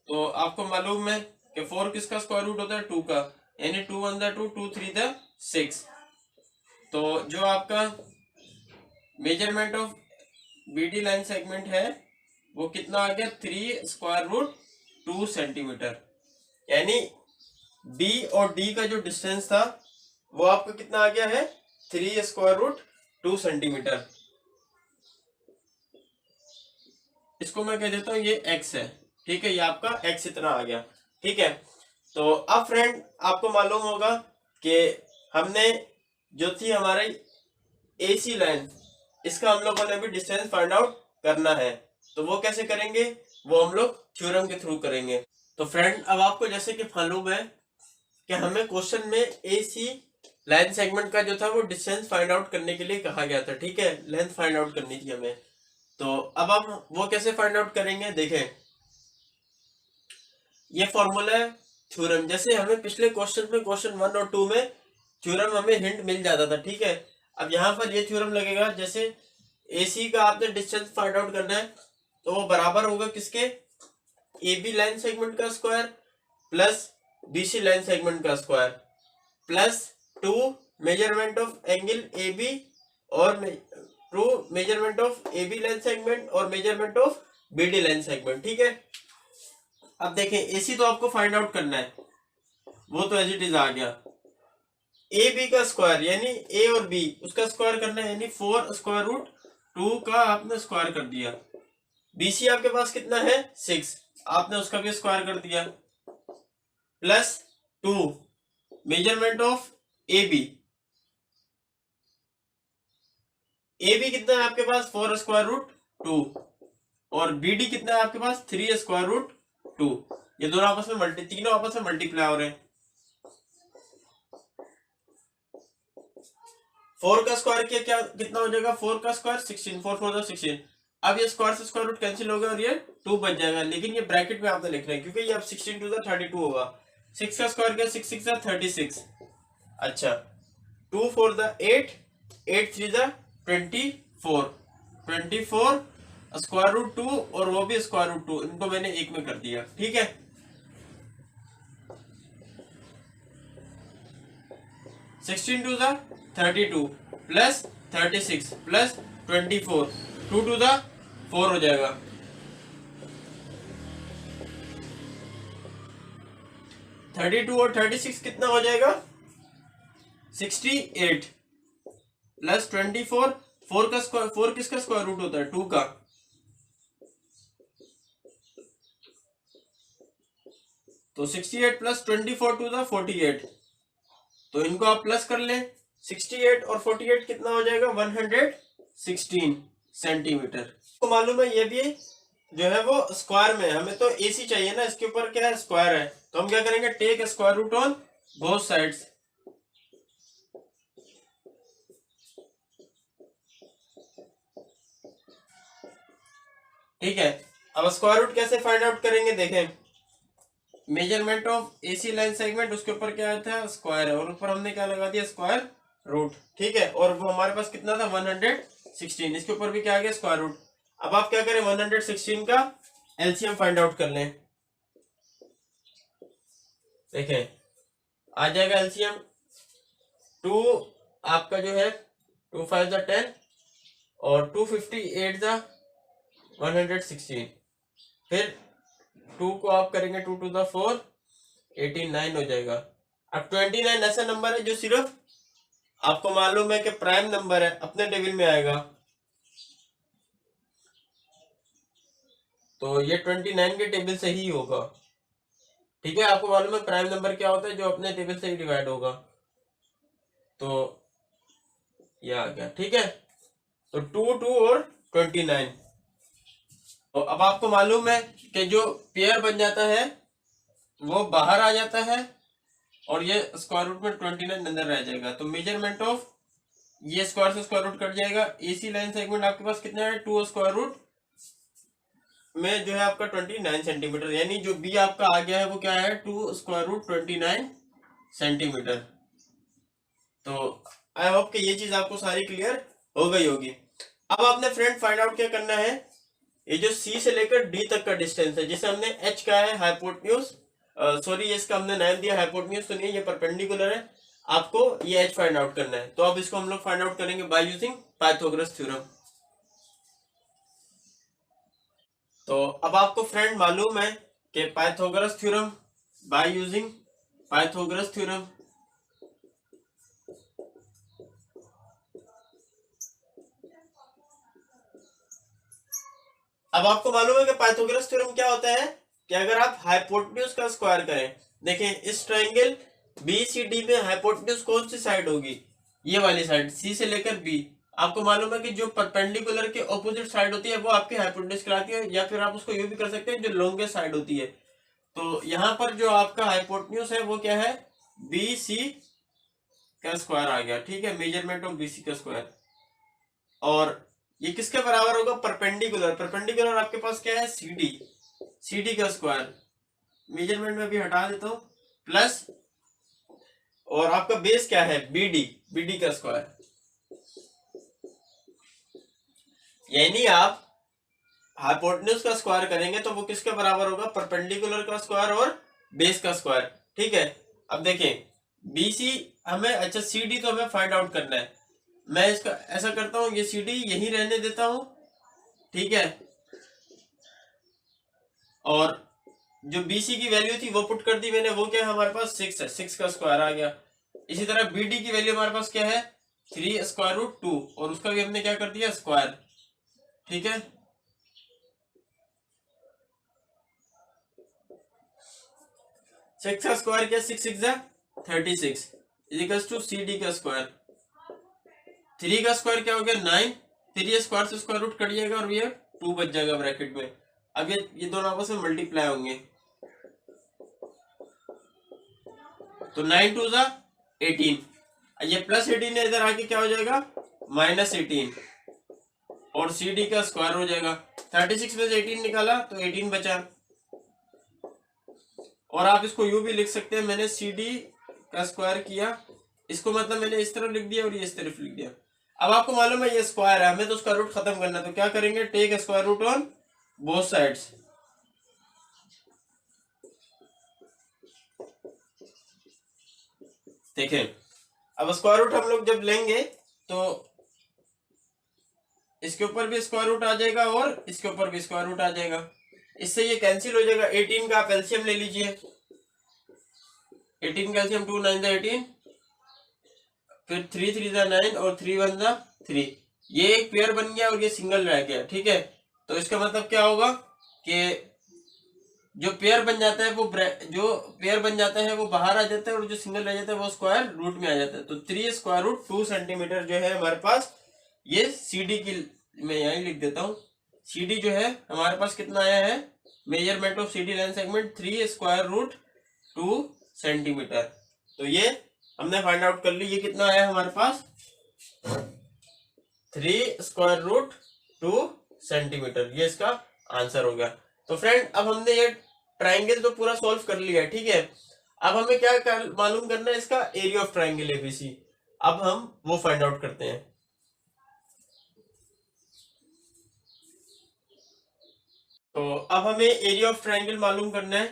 तो आपको मालूम है कि 4 किसका स्क्वायर रूट होता है 2 का, यानी 2 1 2 2 3 6। तो जो आपका measurement of BD line segment है वो कितना आ गया 3 √2 सेंटीमीटर, यानी बी और डी का जो डिस्टेंस था वो आपका कितना आ गया है 3 √2 सेंटीमीटर। इसको मैं कह देता हूं ये एक्स है। ठीक है, ये आपका एक्स इतना आ गया। ठीक है, तो अब फ्रेंड आपको मालूम होगा कि हमने जो थी हमारी एसी लाइन, इसका हम लोगों ने भी डिस्टेंस फाइंड आउट करना है। तो वो कैसे करेंगे, वो हम लोग थ्योरम के थ्रू करेंगे। तो फ्रेंड अब आपको जैसे कि मालूम है कि हमें क्वेश्चन में एसी लाइन सेगमेंट का जो था वो डिस्टेंस फाइंड आउट करने के लिए कहा गया था। ठीक है, लेंथ फाइंड आउट करनी थी हमें। तो अब हम वो कैसे फाइंड आउट करेंगे, देखें ये फॉर्मूला है थ्योरम। जैसे हमें पिछले क्वेश्चन में क्वेश्चन 1 और 2 में थ्योरम हमें हिंट मिल जाता था। ठीक है, अब यहाँ पर ये थ्योरम लगेगा। जैसे एसी का आपने डिस्टेंस फाइंड आउट करना है तो वो बराबर होगा किसके, AB लाइन सेगमेंट का square plus BC line segment का square plus 2 measurement of angle AB और 2 measurement of AB line segment और measurement of BD line segment. ठीक है, अब देखें एसी तो आपको फाइंड आउट करना है, वो तो एज इट इज आ गया। ए बी का स्क्वायर यानी ए और बी उसका स्क्वायर करना है, यानी 4 √2 का आपने स्क्वायर कर दिया। बीसी आपके पास कितना है 6, आपने उसका भी स्क्वायर कर दिया, plus 2 measurement of A B. A B कितना है आपके पास 4 √2 और बीडी कितना है आपके पास 3 √2। ये दोनों आपस में तीनों आपस में मल्टीप्लाई हो रहे हैं। 4 का स्क्वायर किया क्या कितना हो जाएगा, 4 का स्क्वायर 16, 4 4 16। अब ये स्क्वायर से स्क्वायर रूट कैंसिल होगा और ये 2 बच जाएगा, लेकिन ये ब्रैकेट में आपने लिख रहे हैं क्योंकि ये अब 16 2 32 होगा। 6 का स्क्वायर किया 6 6 36। अच्छा, 2 4 8, 8 3 24, 24 √2 और वो भी √2, इनको मैंने एक में कर दिया। ठीक है, 16 2 32 प्लस 36 प्लस 24, 2 2 4 हो जाएगा। 32 और 36 कितना हो जाएगा 68 प्लस 24, 4 का स्क्वायर, 4 किसका स्क्वायर रूट होता है 2 का, तो 68 प्लस 24 2 48। तो इनको आप प्लस कर लें, 68 और 48 कितना हो जाएगा 116 सेंटीमीटर। तो मालूम है ये भी जो है वो स्क्वायर में, हमें तो एसी चाहिए ना, इसके ऊपर क्या है स्क्वायर है। तो हम क्या करेंगे take square root on both sides. ठीक है, अब स्क्वायर रूट कैसे फाइंड आउट करेंगे, देखें measurement of AC line segment उसके ऊपर क्या आता है स्क्वायर है और ऊपर हमने क्या लगा दिया स्क्वायर रूट। ठीक है, और वो हमारे पास कितना था 116, इसके ऊपर भी क्या आ गया स्क्वायर रूट। अब आप क्या करें 116 का एलसीएम फाइंड आउट कर लें। देखें आ जाएगा एलसीएम 2 आपका जो है 2 5 10 और 2 58 116, फिर 2 को आप करेंगे 2 2 4 89 हो जाएगा। अब 29 ऐसा नंबर है जो सिर्फ आपको मालूम है कि प्राइम नंबर है, अपने टेबल में आएगा। तो ये 29 के टेबल से ही होगा। ठीक है, आपको मालूम है प्राइम नंबर क्या होता है, जो अपने टेबल से ही डिवाइड होगा। तो ये आ गया। ठीक है, तो 2 और 29। तो अब आपको मालूम है कि जो पेयर बन जाता है वो बाहर आ जाता है और ये स्क्वायर रूट में 29 अंदर रह जाएगा। तो मेजरमेंट ऑफ, ये स्क्वायर से स्क्वायर रूट कट जाएगा। एसी लाइन सेगमेंट आपके पास कितना है, 2 स्क्वायर रूट में जो है आपका 29 सेंटीमीटर, यानी जो बी आपका आ गया है वो क्या है, 2 स्क्वायर रूट 29 सेंटीमीटर। तो आई होप कि ये चीज आपको सारी क्लियर हो गई होगी। अब आपने फ्रेंड फाइंड आउट क्या करना है, ये जो सी से लेकर डी तक का डिस्टेंस है, जिसे हमने एच का है हाइपोटेन्यूज, सॉरी इसका हमने नाम दिया हाइपोटेन्यूज, तो नहीं, ये परपेंडिकुलर है। आपको ये एच फाइंड आउट करना है। तो अब इसको हम लोग फाइंड आउट करेंगे बाय यूजिंग पाइथागोरस थ्योरम। तो अब आपको फ्रेंड मालूम है कि Pythagoras theorem, by using Pythagoras theorem, अब आपको मालूम है कि पाइथागोरस थ्योरम क्या होता है कि अगर आप हाइपोटेन्यूज का स्क्वायर करें, देखें इस ट्रायंगल BCD में हाइपोटेन्यूज कौन सी साइड होगी, ये वाली साइड, सी से लेकर बी। आपको मालूम है कि जो परपेंडिकुलर के ऑपोजिट साइड होती है वो आपकी हाइपोटेन्यूज कहलाती है, या फिर आप उसको ये भी कर सकते हैं जो लॉन्गेस्ट साइड होती है। तो यहाँ पर जो आपका हाइपोटेन्यूज है वो क्या है, BC का स्क्वायर आ गया। ठीक है, मेजरमेंट ऑफ BC का स्क्वायर। और ये किसके बराबर होगा, परपेंडिकुलर, परपेंडिकुलर आपके पास क्या है, CD का स्क्वायर, मेजरमेंट में भी हटा देता हूं, प्लस, और आपका बेस क्या है, BD का स्क्वायर। यानी आप हाइपोटेन्यूज का स्क्वायर करेंगे तो वो किसके बराबर होगा, परपेंडिकुलर का स्क्वायर और बेस का स्क्वायर। ठीक है, अब देखें BC हमें, अच्छा CD तो हमें फाइंड आउट करना है। मैं इसका ऐसा करता हूं, ये CD यहीं रहने देता हूं। ठीक है, और जो BC की वैल्यू थी वो पुट कर दी मैंने, वो क्या है हमारे पास 6 है, 6 का स्क्वायर आ गया। इसी तरह BD की वैल्यू हमारे पास क्या है, 3 स्क्वायर रूट 2, और उसका भी हमने क्या कर दिया, स्क्वायर। ठीक है, 6 का स्क्वायर क्या, 6 6 36 इजिकल्स टू CD का स्क्वायर। 3 का स्क्वायर क्या हो गया, 9, फिर ये स्क्वायर से स्क्वायर रूट कट जाएगा और ये 2 बच जाएगा ब्रैकेट में। अब ये दोनों आपस में मल्टीप्लाई होंगे, तो 9 2 18, ये प्लस 18 है, इधर आके क्या हो जाएगा, -18, और CD का स्क्वायर हो जाएगा। 36 में से 18 निकाला तो 18 बचा। और आप इसको यूं भी लिख सकते हैं, मैंने CD का स्क्वायर किया, इसको मतलब मैंने इस तरफ लिख दिया और ये इस तरफ लिख दिया। अब आपको मालूम है ये स्क्वायर है, हमें तो उसका रूट खत्म करना है, तो क्या करेंगे, take square root on both sides. देखें, अब स्क्वायर रूट हम लोग जब लेंगे तो इसके ऊपर भी स्क्वायर रूट आ जाएगा और इसके ऊपर भी स्क्वायर रूट आ जाएगा, इससे ये कैंसिल हो जाएगा। 18 का आप एलसीएम ले लीजिए, 18 का एलसीएम 2 9 18, फिर 3 3 9 और 3 1 3, ये एक पेयर बन गया और ये सिंगल रह गया। ठीक है, तो इसका मतलब क्या होगा कि जो पेयर बन जाता है वो बाहर आ जाता है, और जो सिंगल रह जाता है वो स्क्वायर रूट में आ जाता है। तो 3 स्क्वायर रूट 2 सेंटीमीटर जो है हमारे पास, ये CD की, मैं यही लिख देता हूँ, CD जो है हमारे पास कितना आया है, measurement of CD line segment 3 square root 2 centimetre. तो ये हमने फाइंड आउट कर ली, ये कितना आया हमारे पास, 3 स्क्वायर रूट 2 सेंटीमीटर, ये इसका आंसर हो गया। तो फ्रेंड अब हमने ये ट्राइंगल तो पूरा सॉल्व कर लिया है। ठीक है, अब हमें क्या मालूम करना है, इसका एरिया ऑफ ट्राइंगल ABC। अब हम वो फाइंड आउट करते हैं। तो अब हमें एरिया ऑफ ट्राइंगल मालूम करना है।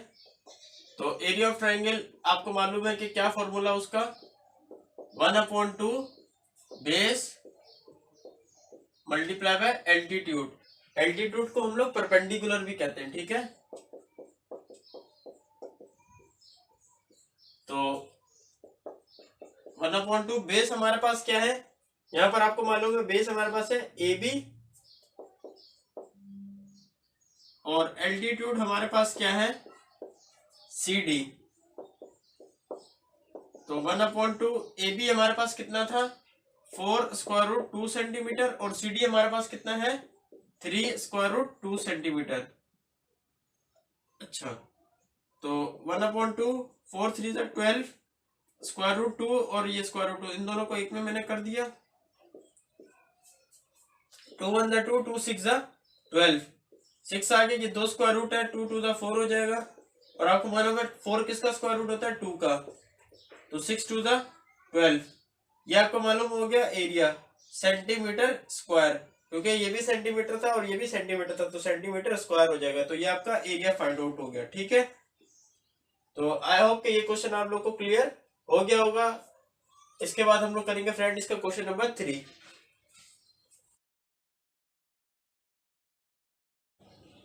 तो एरिया ऑफ ट्राइंगल आपको मालूम है कि क्या फॉर्मूला उसका, 1/2 base multiply by altitude. Altitude को हम लोग परपेंडिकुलर भी कहते हैं। ठीक है, तो 1/2 बेस हमारे पास क्या है, यहां पर आपको मालूम है बेस हमारे पास है AB, और एल्टीट्यूड हमारे पास क्या है, सी डी। तो 1/2 ए बी हमारे पास कितना था 4√2 सेंटीमीटर और सी डी हमारे पास कितना है 3√2 सेंटीमीटर। अच्छा, तो 1/2 4 3 12 √2 और ये √2 इन दोनों को एक में मैंने कर दिया। 2 1 2 2 6 12 6 आगे ये 2 स्क्वायर रूट है 2 2 4 हो जाएगा और आपको मालूम है 4 किसका स्क्वायर रूट होता है 2 का, तो 6 2 12। ये आपको मालूम हो गया एरिया सेंटीमीटर स्क्वायर, क्योंकि ये भी सेंटीमीटर था और ये भी सेंटीमीटर था तो सेंटीमीटर स्क्वायर हो जाएगा। तो ये आपका एरिया फाइंड आउट हो गया। ठीक है, तो आई होप कि ये क्वेश्चन आप लोग को क्लियर हो गया होगा। इसके बाद हम लोग करेंगे फ्रेंड इसका क्वेश्चन नंबर 3।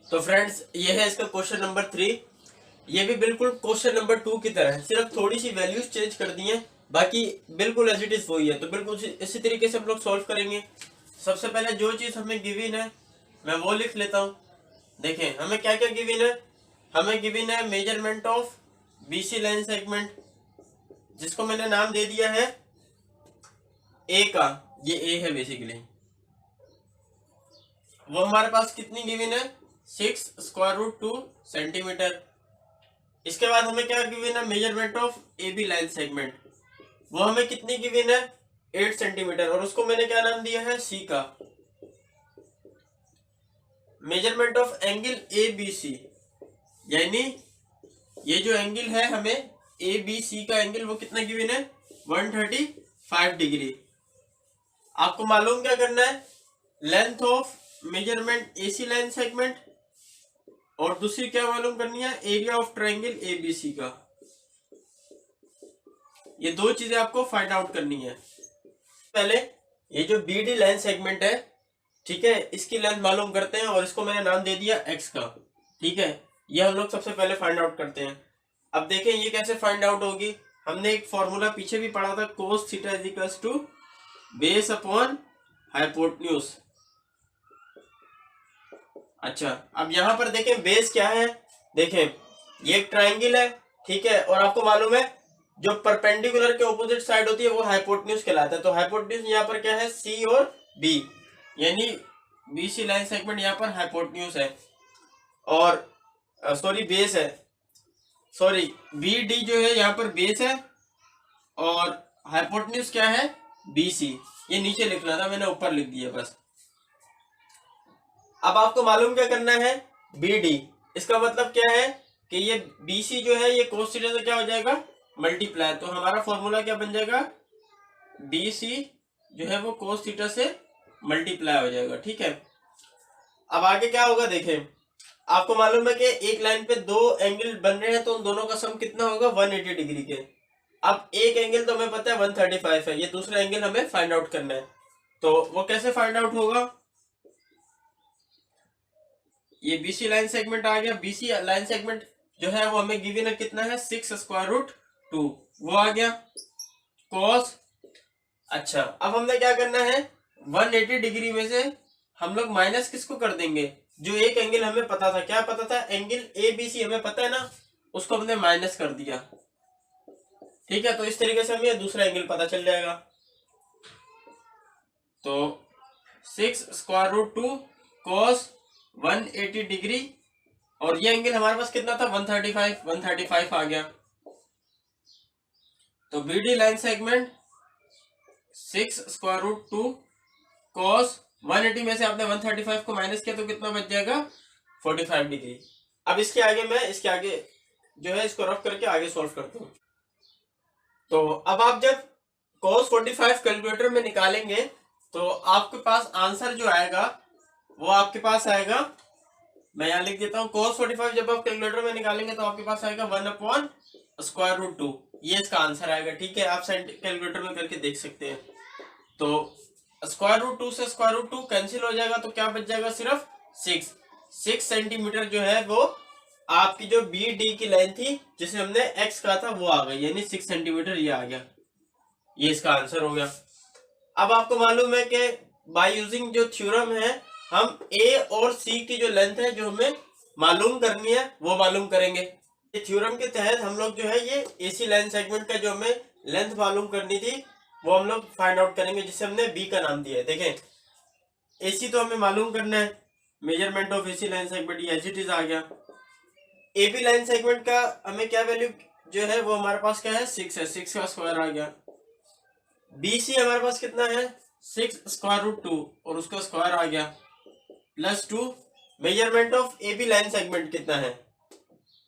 तो फ्रेंड्स ये है इसका क्वेश्चन नंबर 3। ये भी बिल्कुल क्वेश्चन नंबर 2 की तरह है, सिर्फ थोड़ी सी वैल्यूज चेंज कर दी हैं, बाकी बिल्कुल एज इट इज वही है। तो बिल्कुल इसी तरीके से हम लोग सॉल्व करेंगे। सबसे पहले जो चीज हमें गिवन है मैं वो लिख लेता हूं। देखें हमें क्या क्या गिवन है। हमें गिवन है measurement of BC line segment, जिसको मैंने नाम दे दिया है ए का, ये ए है बेसिकली। वो हमारे पास कितनी गिवन है 6√2 सेंटीमीटर। इसके बाद हमें क्या गिवन है measurement of A B line segment, वो हमें कितनी गिवन है 8 सेंटीमीटर और उसको मैंने क्या नाम दिया है सी का। Measurement of angle A B C, यानी ये जो एंगल है हमें ए बी सी का एंगल वो कितना गिवन है 135 डिग्री। आपको मालूम क्या करना है length of measurement AC line segment और दूसरी क्या मालूम करनी है एरिया ऑफ ट्रायंगल एबीसी का। ये दो चीजें आपको फाइंड आउट करनी है। पहले ये जो बीडी लाइन सेगमेंट है, ठीक है, इसकी लेंथ मालूम करते हैं और इसको मैंने नाम दे दिया एक्स का। ठीक है, ये हम लोग सबसे पहले फाइंड आउट करते हैं। अब देखें ये कैसे फाइंड आउट होगी। हमने एक फॉर्मूला पीछे भी पढ़ा था cos theta is equals to base upon hypotenuse. अच्छा, अब यहां पर देखें बेस क्या है। देखें ये एक ट्रायंगल है, ठीक है, और आपको मालूम है जो परपेंडिकुलर के ऑपोजिट साइड होती है वो हाइपोटेन्यूज कहलाता है। तो हाइपोटेन्यूज यहाँ पर क्या है सी और बी, यानी बीसी लाइन सेगमेंट यहाँ पर हाइपोटेन्यूज है और सॉरी बेस है, सॉरी बी डी जो है यहाँ पर बेस है और हाइपोटेन्यूज क्या है बीसी। ये नीचे लिखना था मैंने ऊपर लिख दिया बस। अब आपको मालूम क्या करना है बी डी, इसका मतलब क्या है कि ये बीसी जो है ये कोस थीटा से क्या हो जाएगा मल्टीप्लाई। तो हमारा फॉर्मूला क्या बन जाएगा बीसी जो है वो कोस थीटा से मल्टीप्लाई हो जाएगा। ठीक है, अब आगे क्या होगा देखें। आपको मालूम है कि एक लाइन पे दो एंगल बन रहे हैं तो उन दोनों का सम कितना होगा 180 डिग्री के। अब एक एंगल तो हमें पता है 135 है, ये दूसरा एंगल हमें फाइंड आउट करना है। तो वो कैसे फाइंड आउट होगा, ये बीसी लाइन सेगमेंट आ गया। बीसी लाइन सेगमेंट जो है वो हमें गिवन है कितना है 6√2, वो आ गया कॉस। अच्छा, अब हमने क्या करना है 180 डिग्री में से हम लोग माइनस किसको कर देंगे, जो एक एंगल हमें पता था, क्या पता था एंगल ए बी सी हमें पता है ना, उसको हमने माइनस कर दिया। ठीक है, तो इस तरीके से हमें दूसरा एंगल पता चल जाएगा। तो 6√2 कॉस 180 डिग्री और ये एंगल हमारे पास कितना था 135 आ गया। तो बीडी लाइन सेगमेंट 6√2 कॉस 180 में से आपने 135 को माइनस किया तो कितना बच जाएगा 45 डिग्री। अब इसके आगे मैं इसके आगे जो है इसको रफ करके आगे सॉल्व करता हूँ। तो अब आप जब cos 45 कैलकुलेटर में निकालेंगे तो आपके पास आंसर जो आएगा वो आपके पास आएगा, मैं यहाँ लिख देता हूँ cos 45 जब आप कैलकुलेटर में निकालेंगे तो आपके पास आएगा 1/√2, ये इसका आंसर आएगा। ठीक है, आप कैलकुलेटर में करके देख सकते हैं। तो √2 से √2 कैंसिल हो जाएगा तो क्या बच जाएगा सिर्फ 6 सेंटीमीटर जो है वो आपकी जो बी डी की लाइन थी जिसे हमने एक्स कहा था वो आ गई, यानी 6 सेंटीमीटर ये आ गया, ये इसका आंसर हो गया। अब आपको मालूम है कि बाय यूजिंग जो थ्योरम है हम ए और सी की जो लेंथ है जो हमें मालूम करनी है वो मालूम करेंगे। ये थ्योरम के तहत हम लोग जो है ये एसी लाइन सेगमेंट का जो हमें लेंथ मालूम करनी थी वो हम लोग फाइंड आउट करेंगे, जिसे हमने बी का नाम दिया है। देखें एसी तो हमें मालूम करना है, measurement of AC line segment ये एज इट इज आ गया। एबी लाइन सेगमेंट का हमें क्या वैल्यू जो है वो हमारे पास क्या है 6 है, 6 का स्क्वायर आ गया। बीसी हमारे पास कितना है 6 स्क्वायर रूट 2 और उसका स्क्वायर आ गया plus 2। Measurement of AB line segment कितना है,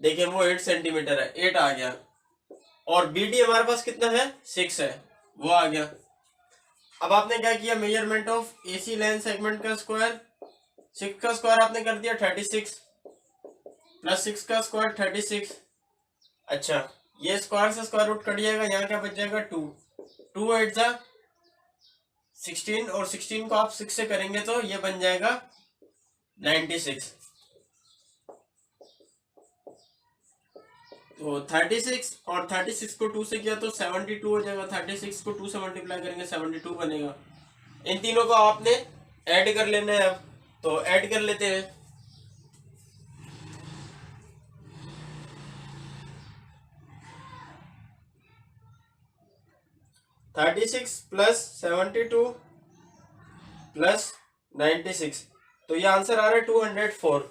देखिए वो 8 सेंटीमीटर है, 8 आ गया। और बीडी हमारे पास कितना है 6 है, वो आ गया। अब आपने क्या किया, measurement of AC line segment का स्क्वायर, 6 का स्क्वायर आपने कर दिया 36 प्लस 6 का स्क्वायर 36। अच्छा ये स्क्वायर से स्क्वायर रूट कट जाएगा, यहाँ क्या बच जाएगा 2, 2 8 जा 16 और 16 को आप 6 से करेंगे तो ये बन जाएगा 96। तो 36 और 36 को 2 से किया तो 72 हो जाएगा, 36 को 2 से मल्टीप्लाई करेंगे 72 बनेगा। इन तीनों को आपने ऐड कर लेना है, अब तो ऐड कर लेते हैं। 36 प्लस 72 प्लस 96, तो ये आंसर आ रहा है 204।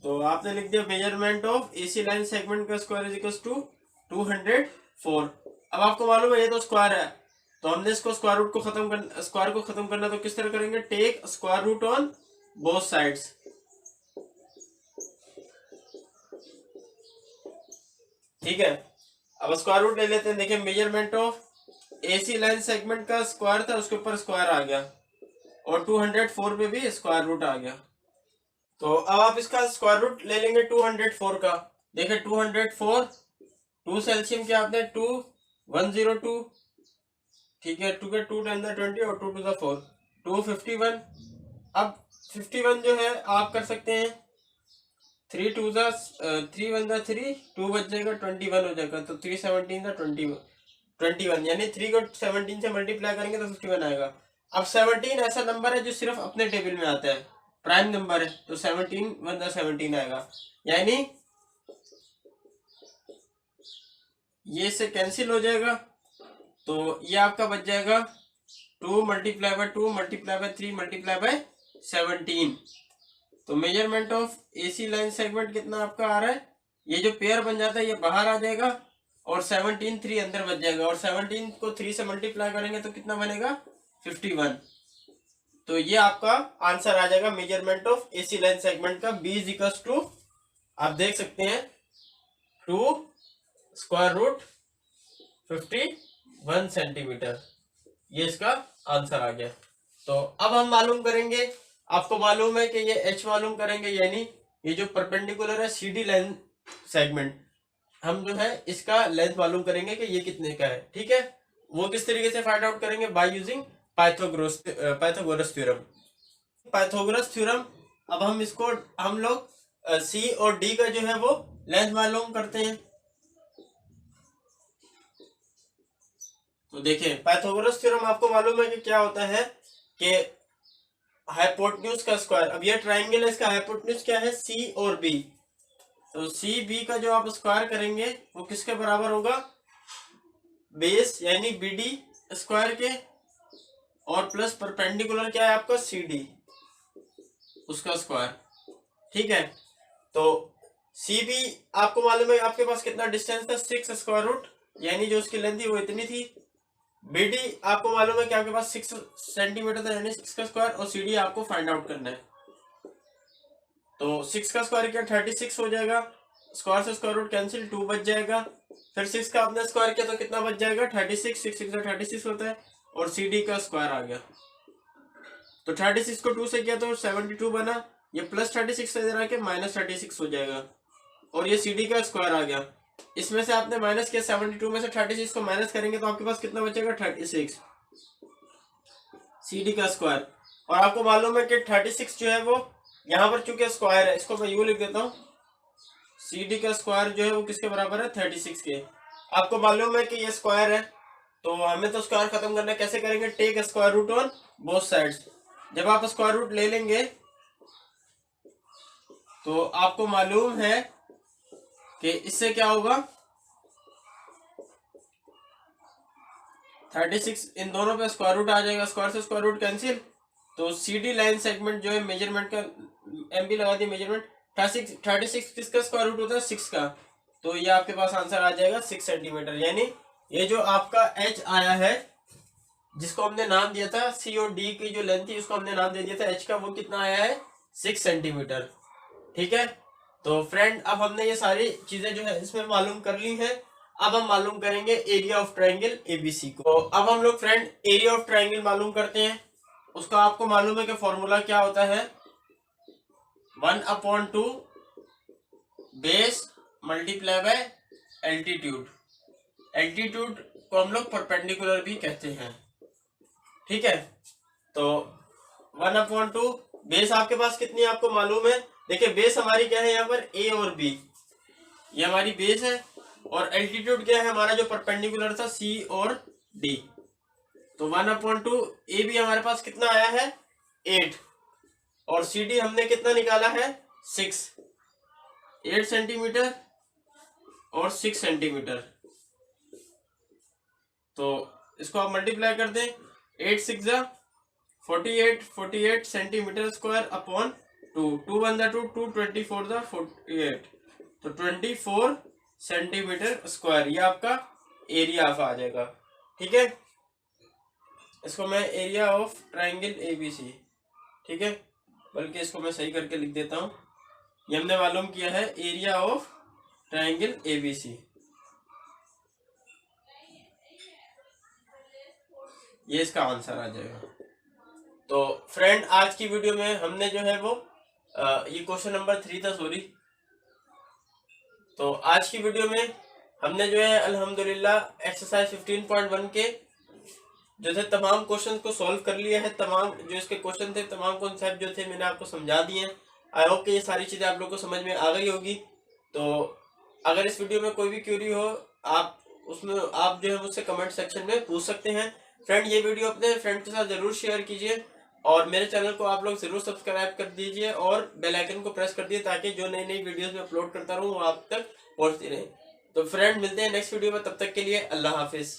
तो आपने लिख दिया measurement of AC line segment का स्क्वायर इज इक्वल टू 204। अब आपको मालूम है ये तो स्क्वायर है, तो हमने इसको स्क्वायर रूट को खत्म कर स्क्वायर को खत्म करना, तो किस तरह करेंगे, take square root on both sides. ठीक है, अब स्क्वायर रूट ले लेते हैं। देखिए measurement of AC line segment का स्क्वायर था, उसके ऊपर स्क्वायर आ गया और 204 पे भी स्क्वायर रूट आ गया। तो अब आप इसका स्क्वायर रूट ले लेंगे 204 का। देखिए 204 2 से एलसीएम क्या आपने 2 102, ठीक है 2 के 2 10 20 और 2 टू द 4 251। अब 51 जो है आप कर सकते हैं 3 2 द 3 1 द 3 2 बच जाएगा 21 हो जाएगा, तो 3 17 द 21 यानी 3 को 17 से मल्टीप्लाई करेंगे तो 51 आएगा। अब 17 ऐसा नंबर है जो सिर्फ अपने टेबल में आता है, प्राइम नंबर है, तो 17 1 द 17 आएगा, यानी ये से कैंसिल हो जाएगा। तो ये आपका बच जाएगा 2 multiply by 2 multiply by 3 multiply by 17। तो measurement of AC line segment कितना आपका आ रहा है, ये जो पेयर बन जाता है ये बाहर आ जाएगा और 17 3 अंदर बच जाएगा, और 17 को 3 से मल्टीप्लाई करेंगे तो कितना बनेगा 51। तो ये आपका आंसर आ जाएगा measurement of AC line segment का। बी इज इक्वल टू आप देख सकते हैं 2 स्क्वायर रूट 51 सेंटीमीटर, ये इसका आंसर आ गया। तो अब हम मालूम करेंगे, आपको मालूम है कि ये एच मालूम करेंगे, यानी ये जो परपेंडिकुलर है सीडी लाइन सेगमेंट, हम जो है इसका लेंथ मालूम करेंगे कि ये कितने का है। ठीक है, वो किस तरीके से फाइंड आउट करेंगे, by using Pythagoras theorem. Pythagoras theorem, अब हम इसको हम लोग सी और डी का जो है वो लेंथ मालूम करते हैं। तो देखिए पाइथागोरस थ्योरम आपको मालूम है कि क्या होता है कि हाइपोटेन्यूज का स्क्वायर, अब ये ट्राइंगल है, इसका हाइपोटेन्यूज क्या है सी और बी, तो सी बी का जो आप स्क्वायर करेंगे वो किसके बराबर होगा, बेस यानी बी डी स्क्वायर के, और प्लस परपेंडिकुलर क्या है आपका सी डी उसका स्क्वायर। ठीक है, तो सी बी आपको मालूम है आपके पास कितना डिस्टेंस था 6 स्क्वायर रूट, यानी जो उसकी लेंथ थी वो इतनी थी। बी डी आपको मालूम है कि आपके पास 6 सेंटीमीटर था, यानी 6 का स्क्वायर, और सी डी आपको फाइंड आउट करना है। तो 6 का स्क्वायर क्या 36 हो जाएगा, स्क्वायर से स्क्वायर रूट कैंसिल 2 बच जाएगा, फिर 6 का आपने स्क्वायर किया तो कितना बच जाएगा 36, 6 6 36 होता है, और सी डी का स्क्वायर आ गया। तो 36 को 2 से किया तो 72 बना, ये प्लस 36 से रहा के माइनस 36 हो जाएगा, और ये सी डी का स्क्वायर आ गया। इसमें से आपने माइनस किया 72 में से 36 को माइनस करेंगे तो आपके पास कितना बचेगा 36 सी डी का स्क्वायर। और आपको मालूम है कि 36 जो है वो यहाँ पर चूंकि स्क्वायर है, इसको मैं यूं लिख देता हूँ, सी डी का स्क्वायर जो है वो किसके बराबर है 36 के। आपको मालूम है कि ये स्क्वायर है, तो हमें तो स्क्वायर खत्म करना है, कैसे करेंगे, take square root on both sides. जब आप स्क्वायर रूट ले लेंगे तो आपको मालूम है कि इससे क्या होगा 36, इन दोनों पे स्क्वायर रूट आ जाएगा, स्क्वायर से स्क्वायर रूट कैंसिल, तो CD लाइन सेगमेंट जो है मेजरमेंट का MB लगा दी मेजरमेंट, 36 किसका स्क्वायर रूट होता है 6 का, तो ये आपके पास आंसर आ जाएगा 6 सेंटीमीटर। यानी ये जो आपका H आया है जिसको हमने नाम दिया था C और D की जो लेंथ थी उसको हमने नाम दे दिया था H का, वो कितना आया है 6 सेंटीमीटर। ठीक है, तो फ्रेंड अब हमने ये सारी चीजें जो है इसमें मालूम कर ली हैं। अब हम मालूम करेंगे एरिया ऑफ ट्रायंगल ABC को। तो अब हम लोग फ्रेंड एरिया ऑफ ट्रायंगल मालूम करते हैं। उसका आपको मालूम है कि फॉर्मूला क्या होता है, 1/2 base multiply by altitude. Altitude को हम लोग परपेंडिकुलर भी कहते हैं। ठीक है, तो 1/2 बेस आपके पास कितनी आपको मालूम है, देखिए बेस हमारी क्या है यहाँ पर A और B, ये हमारी बेस है, और एल्टीट्यूड क्या है हमारा जो परपेंडिकुलर था C और D। तो 1/2 AB हमारे पास कितना आया है 8, और CD हमने कितना निकाला है 6, 8 सेंटीमीटर और 6 सेंटीमीटर। तो इसको आप मल्टीप्लाई कर दें, 8 6 48 सेंटीमीटर स्क्वायर अपॉन 2, 2 1 2, 2 24 48, तो 24 सेंटीमीटर स्क्वायर, ये आपका एरिया आ जाएगा। ठीक है, इसको मैं एरिया ऑफ ट्रायंगल ABC, ठीक है, बल्कि इसको मैं सही करके लिख देता हूं, ये हमने मालूम किया है एरिया ऑफ ट्रायंगल ABC, ये इसका आंसर आ जाएगा। तो फ्रेंड आज की वीडियो में हमने जो है वो ये क्वेश्चन नंबर 3 था, सॉरी। तो आज की वीडियो में हमने जो है अल्हम्दुलिल्लाह एक्सरसाइज 15.1 के जो थे तमाम क्वेश्चन को सॉल्व कर लिया है। तमाम जो इसके क्वेश्चन थे, तमाम कॉन्सेप्ट जो थे मैंने आपको समझा दिए हैं। आई होप कि ये सारी चीज़ें आप लोग को समझ में आ गई होगी। तो अगर इस वीडियो में कोई भी क्वेरी हो, आप उसमें आप जो है मुझसे कमेंट सेक्शन में पूछ सकते हैं। फ्रेंड ये वीडियो अपने फ्रेंड के साथ जरूर शेयर कीजिए, और मेरे चैनल को आप लोग जरूर सब्सक्राइब कर दीजिए और बेल आइकन को प्रेस कर दीजिए, ताकि जो नई नई वीडियोस में अपलोड करता रहूं वो आप तक पहुंचती रहे। तो फ्रेंड मिलते हैं नेक्स्ट वीडियो में, तब तक के लिए अल्लाह हाफिज।